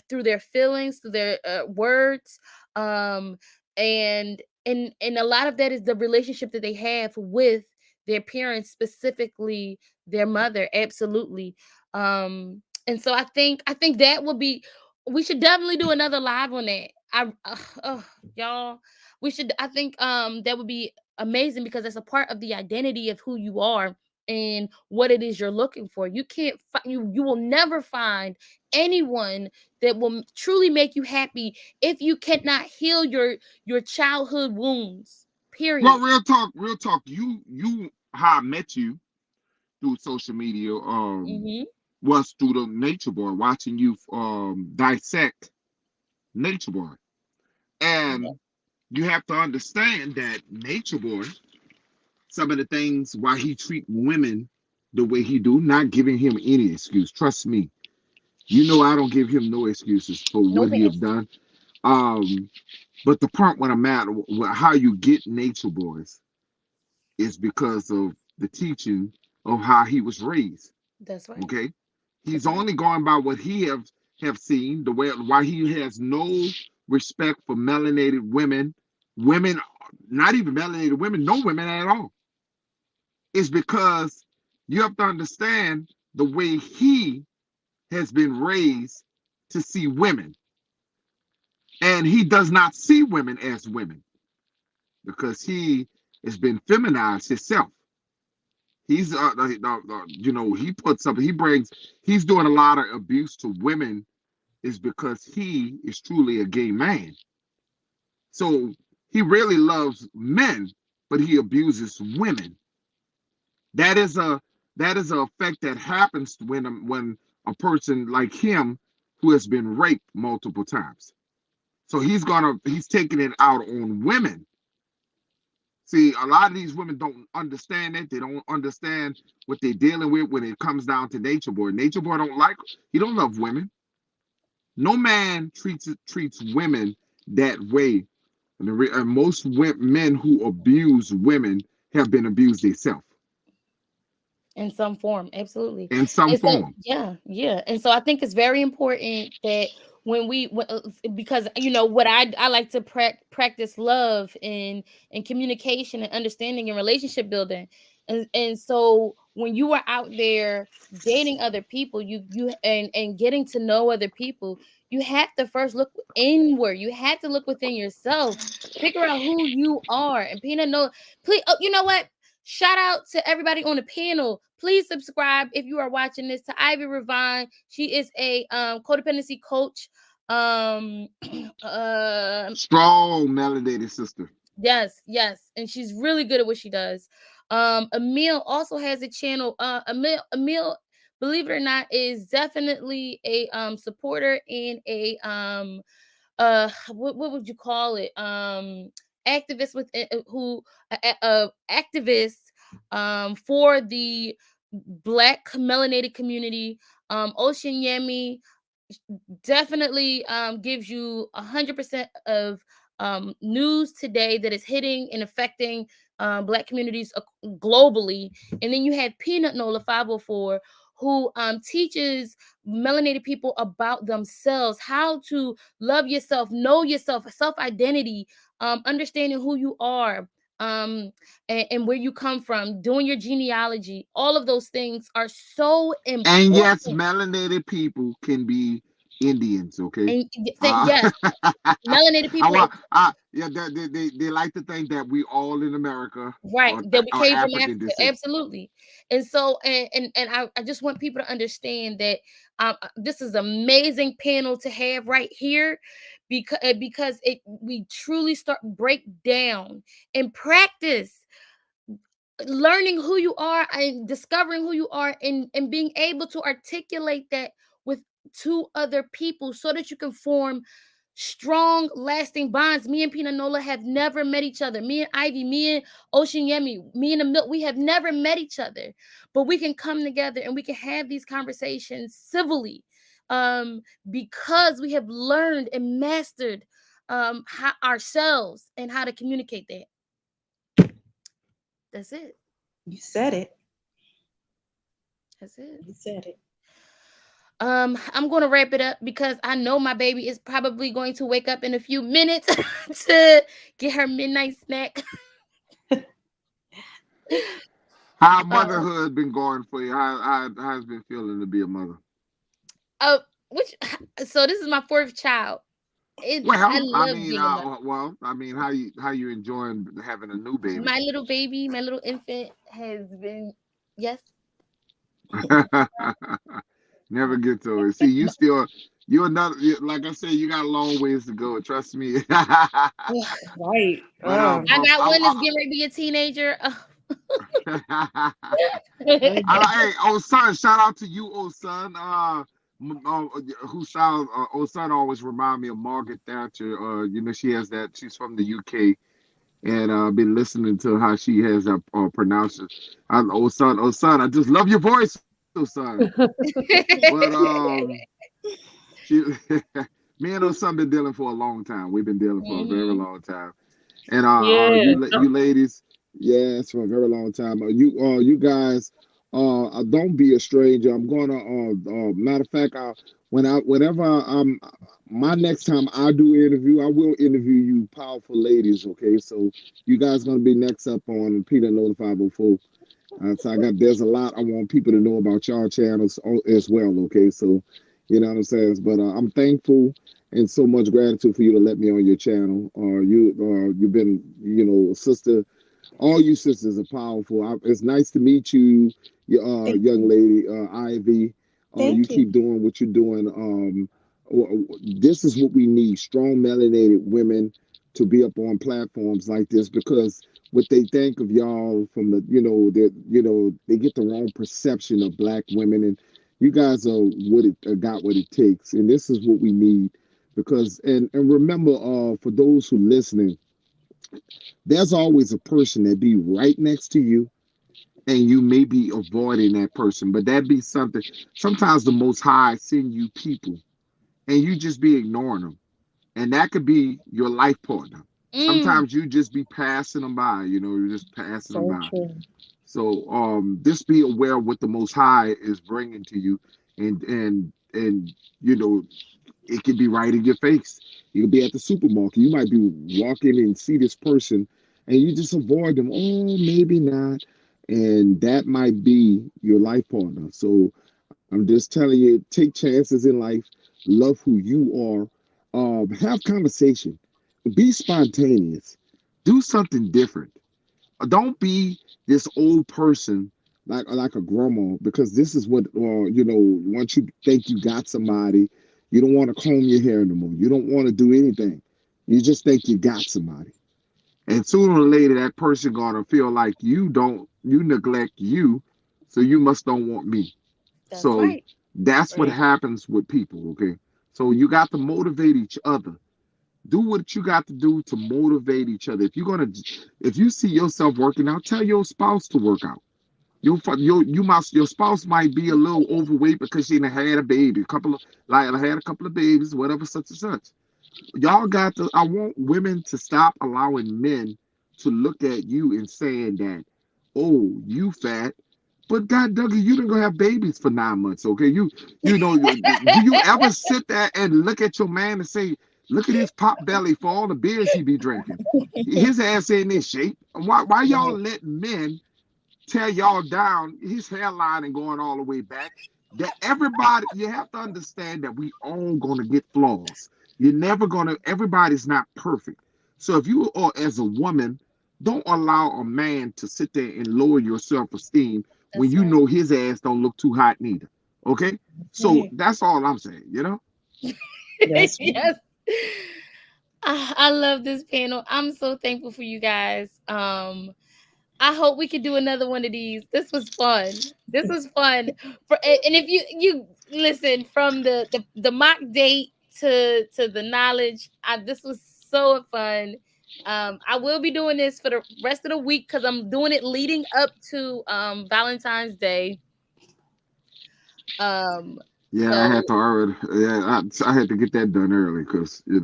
through their feelings, through their words, um and a lot of that is the relationship that they have with their parents, specifically their mother. Absolutely. And so I think that would be, we should definitely do another live on that. Y'all, we should, I think that would be amazing because it's a part of the identity of who you are and what it is you're looking for. You can't you will never find anyone that will truly make you happy if you cannot heal your childhood wounds. Well, Period. real talk. You how I met you through social media Mhm. was through the Nature Boy, watching you dissect Nature Boy. Yeah. And you have to understand that Nature Boy, some of the things why he treat women the way he do, not giving him any excuse. Trust me, I don't give him no excuses for No what he have pass. done. Um, but the part when I'm at, how you get Nature Boys is because of the teaching of how he was raised. That's right. Okay, he's That's right. only going by what he have seen. The way why he has no respect for melanated women, not even melanated women, no women at all, is because you have to understand the way he has been raised to see women, and he does not see women as women because he has been feminized himself. He's he puts up, he's doing a lot of abuse to women is because he is truly a gay man. So he really loves men, but he abuses women. That is a effect that happens when a person like him who has been raped multiple times. So he's taking it out on women. See, a lot of these women don't understand it. They don't understand what they're dealing with when it comes down to Nature Boy. Nature Boy don't like. He don't love women. No man treats women that way. And most men who abuse women have been abused themselves in some form, absolutely. in some And so form. yeah, and so I think it's very important that because what I like to practice love and communication and understanding and relationship building, and so when you are out there dating other people, you and getting to know other people, you have to first look inward. You have to look within yourself, figure out who you are. And Peanut, no, please, oh, you know what? Shout out to everybody on the panel. Please subscribe if you are watching this to Ivy Revine. She is a codependency coach. Um, Strong melanated sister. yes, and she's really good at what she does. Emil also has a channel. Emil, believe it or not, is definitely a supporter and a what would you call it, activist with who activist for the black melanated community. Ocean Yami definitely gives you 100% of news today that is hitting and affecting black communities globally. And then you had Peanut Nola 504, who teaches melanated people about themselves, how to love yourself, know yourself, self-identity, understanding who you are, and where you come from, doing your genealogy. All of those things are so And yes, important. melanated people can be Indians. Okay. And Uh, yes, melanated I people, want. Yeah, they like to think that we all in America right, that we are came from African Africa, descent. absolutely. And so I just want people to understand that this is amazing panel to have right here, because we truly start break down and practice learning who you are and discovering who you are, and being able to articulate that with two other people so that you can form strong lasting bonds. Me and Pina Nola have never met each other. Me and Ivy, me and Ocean Yemi, me and the Milk, we have never met each other, but we can come together and we can have these conversations civilly, because we have learned and mastered how, ourselves, and how to communicate that. That's it. You said it. That's it. You said it. I'm going to wrap it up because I know my baby is probably going to wake up in a few minutes to get her midnight snack. How motherhood been going for you? How's it been feeling to be a mother? Uh, which so this is my fourth child. I Well, I love mean, being a mother. how you enjoying having a new baby? My little baby, my little infant has been, yes. Never get to it. See, you're not like I said. You got a long ways to go. Trust me. Right. But I got one that's getting ready to be a teenager. hey, oh son, shout out to you, oh son. Who sound oh son always remind me of Margaret Thatcher. She has that. She's from the UK, and been listening to how she has pronounced it. Oh son, I just love your voice, oh son. But she, me and oh son been dealing for a long time. We've been dealing for a very long time. And Yeah. you ladies, yes, for a very long time. You guys, don't be a stranger. I'm gonna, matter of fact, whenever my next time I do interview, I will interview you, powerful ladies. Okay, so you guys gonna be next up on Peter Note 504. So there's a lot I want people to know about y'all channels as well. Okay, so you know what I'm saying. But I'm thankful and so much gratitude for you to let me on your channel. You've been sister. All you sisters are powerful. It's nice to meet you, Thank young you. lady Ivy. You Thank you. keep doing what you're doing. This is what we need: strong, melanated women to be up on platforms like this because what they think of y'all from the that they get the wrong perception of black women, and you guys are got what it takes, and this is what we need because and remember for those who listening, there's always a person that be right next to you, and you may be avoiding that person, but that be something. Sometimes the Most High send you people, and you just be ignoring them, and that could be your life partner. Mm, Sometimes you just be passing them by, you're just passing them So by. true. So just be aware of what the Most High is bringing to you, and you know it could be right in your face. You could be at the supermarket. You might be walking and see this person, and you just avoid them. Oh, maybe not, and that might be your life partner. So I'm just telling you, take chances in life. Love who you are. Have conversation. Be spontaneous. Do something different. Don't be this old person like a grandma, because this is what once you think you got somebody, you don't want to comb your hair anymore. You don't want to do anything. You just think you got somebody, and sooner or later that person gonna feel like you neglect you, so you must don't want me. that's So right. that's what Right. happens with people. Okay, so you got to motivate each other. Do what you got to do to motivate each other. If you see yourself working out, tell your spouse to work out. Your spouse might be a little overweight because she done had a baby, had a couple of babies, whatever, such and such. Y'all got to. I want women to stop allowing men to look at you and saying that, oh, you fat. But God, Dougie, you didn't go have babies for 9 months, okay? Do you ever sit there and look at your man and say, look at his pop belly for all the beers he be drinking? His ass ain't in shape. Why y'all Right. let men tear y'all down, his hairline and going all the way back? That everybody, you have to understand that we all gonna get flaws. You're never gonna, everybody's not perfect. So if you are as a woman, don't allow a man to sit there and lower your self-esteem when That's you right. know his ass don't look too hot neither. Okay? So Right. that's all I'm saying. That's Yes. Ah, I love this panel. I'm so thankful for you guys. I hope we could do another one of these. This was fun. This was fun. And if you listen from the mock date to the knowledge, this was so fun. I will be doing this for the rest of the week because I'm doing it leading up to Valentine's Day. Um, Yeah, I had so to already. Yeah, I had to get that done early because when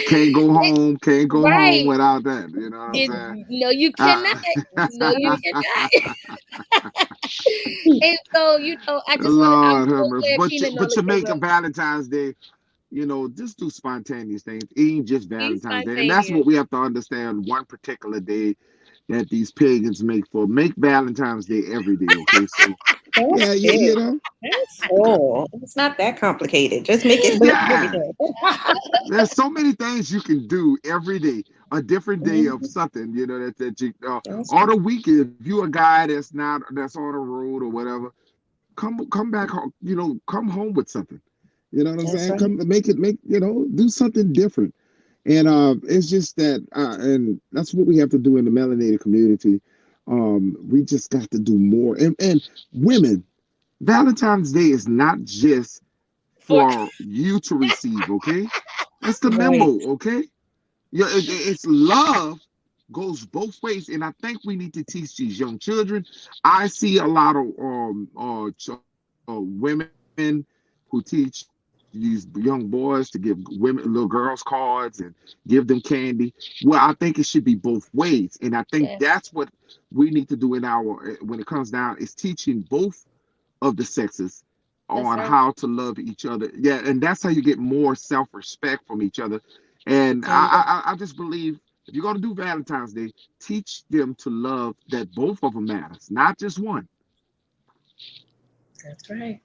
can't go home, can't go home right. without that. You know what I'm saying? No, you cannot. No, you cannot. And so, I just want to. I'm Lord so have mercy. glad But Keenan know but to to show make a up. Valentine's Day, just do spontaneous things. It ain't just He's Valentine's Day, and that's spontaneous. what we have to understand. One particular day that these pagans make Valentine's Day every day. Okay, so yeah, That's yeah, it. That's all. It's not that complicated. Just make it every yeah. day. There's so many things you can do every day, a different day of Mhm. something, that you, That's or the weekend. If you're a guy that's on the road or whatever, come back home, come home with something. You know what I'm that's saying? right. Come do something different. And it's just that, and that's what we have to do in the melanated community. We just got to do more. And women, Valentine's Day is not just For for you to receive, okay? That's the Right. memo, okay? Yeah, it's love goes both ways, and I think we need to teach these young children. I see a lot of women who teach these young boys to give little girls cards and give them candy. Well, I think it should be both ways, and I think yes, that's what we need to do in our when it comes down is teaching both of the sexes that's on right. how to love each other. Yeah, and that's how you get more self-respect from each other. And There you go. I just believe if you're gonna do Valentine's Day, teach them to love that both of them matters, not just one. That's right.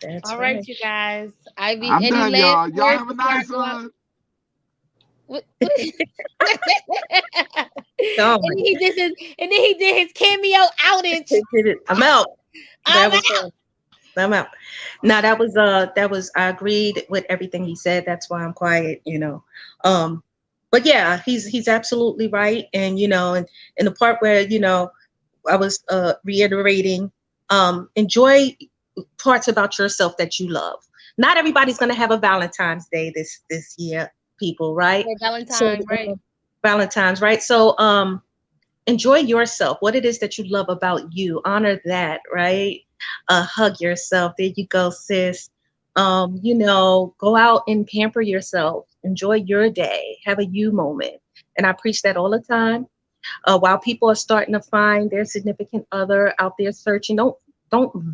That's All right, right. you guys. Ivy, I'm any done, last y'all. Y'all words have a before I nice go out? one. What? God, And then he did his cameo outage. they did it. I'm out. I'm That was I'm out. Now that was I agreed with everything he said. That's why I'm quiet. Um, but yeah, he's absolutely right. And and in the part where I was reiterating, enjoy parts about yourself that you love. Not everybody's gonna have a Valentine's Day this year. people, right? Or So Valentine, right? Valentine's, right? So enjoy yourself. What it is that you love about you, honor that, right? Hug yourself. There you go, sis. Go out and pamper yourself. Enjoy your day. Have a you moment. And I preach that all the time. While people are starting to find their significant other out there searching, don't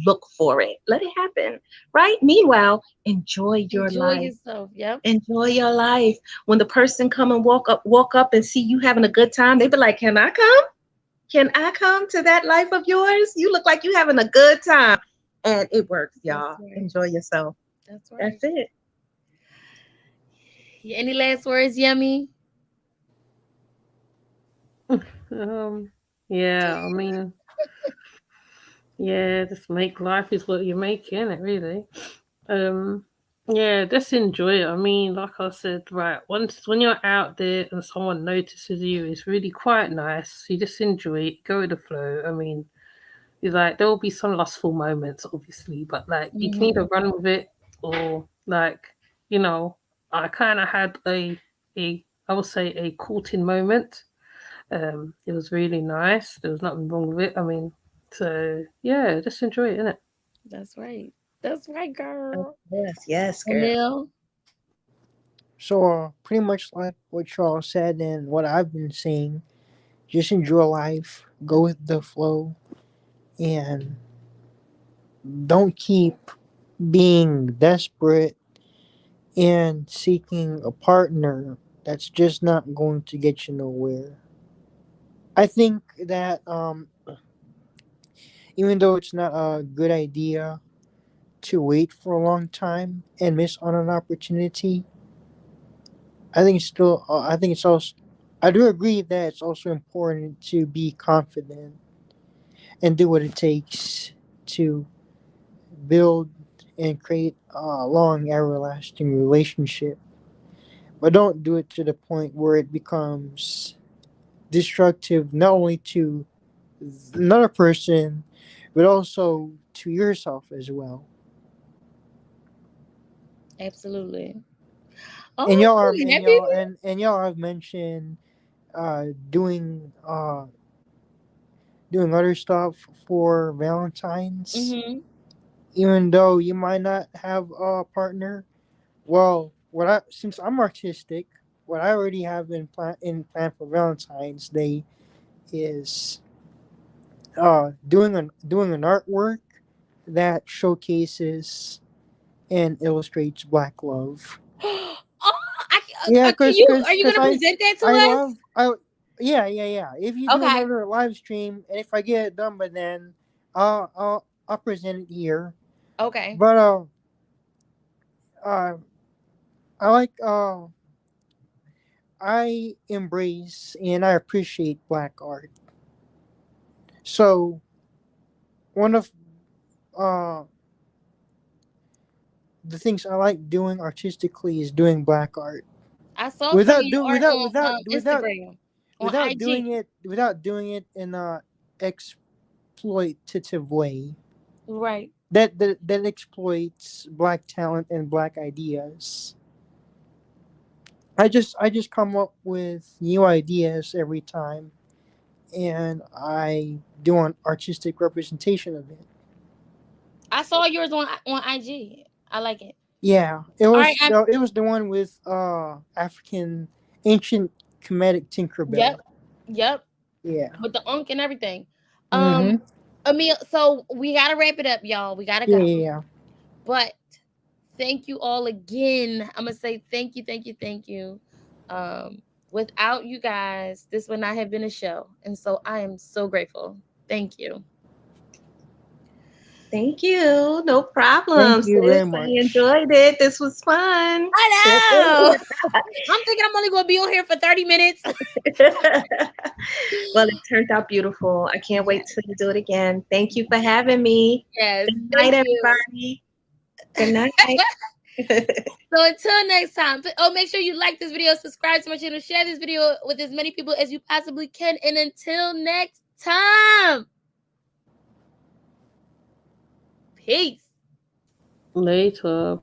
look for it. Let it happen, right? Meanwhile, enjoy your Enjoy life. yourself. Yep. Enjoy your life. When the person come and walk up and see you having a good time, they be like, "Can I come? Can I come to that life of yours? You look like you having a good time." And it works, That's y'all. right. Enjoy yourself. That's right. That's it. Any last words, Yummy? Um, yeah, I mean, yeah, just make life is what you make, isn't it, really? Um, yeah, just enjoy it. I mean, like I said, right, once when you're out there and someone notices you, it's really quite nice. You just enjoy it, go with the flow. I mean, it's like there will be some lustful moments, obviously, but like you can either run with it or like, you know, I kind of had a I would say a courting moment. It was really nice. There was nothing wrong with it. I mean, so yeah, just enjoy it, innit? That's right. That's right, girl. Yes, girl. Emil. So, pretty much like what y'all said and what I've been saying, just enjoy life, go with the flow, and don't keep being desperate and seeking a partner that's just not going to get you nowhere. I think that even though it's not a good idea to wait for a long time and miss on an opportunity, I think it's also, I do agree that it's also important to be confident and do what it takes to build and create a long, everlasting relationship. But don't do it to the point where it becomes destructive not only to another person, but also to yourself as well. Absolutely. And Oh, y'all are and happy. and y'all have mentioned doing doing other stuff for Valentine's, Mm-hmm. even though you might not have a partner. Well, what I since I'm artistic, what I already have in plan for Valentine's Day is doing an artwork that showcases and illustrates Black love. Oh, Yeah, can cause you? Are cause you cause gonna present that to I us? love I yeah. If you do Okay. another live stream and if I get it done by then, I'll present it here. Okay. But uh I like I embrace and I appreciate Black art. So one of uh the things I like doing artistically is doing Black art I saw some of without your do art without on without without Instagram, on without IG. doing it in a exploitative way Right. that exploits Black talent and Black ideas. I just come up with new ideas every time, and I do an artistic representation of it. I saw yours on IG. I like it. Yeah, All right. it was the one with African ancient Kemetic Yep. Tinkerbell. Yep. Yeah. With the unk and everything. Mm-hmm. Emil, so we gotta wrap it up, y'all. We gotta Yeah, go. yeah, yeah. But thank you all again. I'm gonna say thank you, thank you, thank you. Without you guys, this would not have been a show. And so I am so grateful. Thank you. Thank you. No problem, Thank you very sis. I much. enjoyed it. This was fun. I know. I'm thinking I'm only gonna be on here for 30 minutes. Well, it turned out beautiful. I can't wait till you do it again. Thank you for having me. Yes, Good night, thank you. everybody. Good night. So until next time, make sure you like this video, subscribe to my channel, share this video with as many people as you possibly can. And until next time, peace. Later.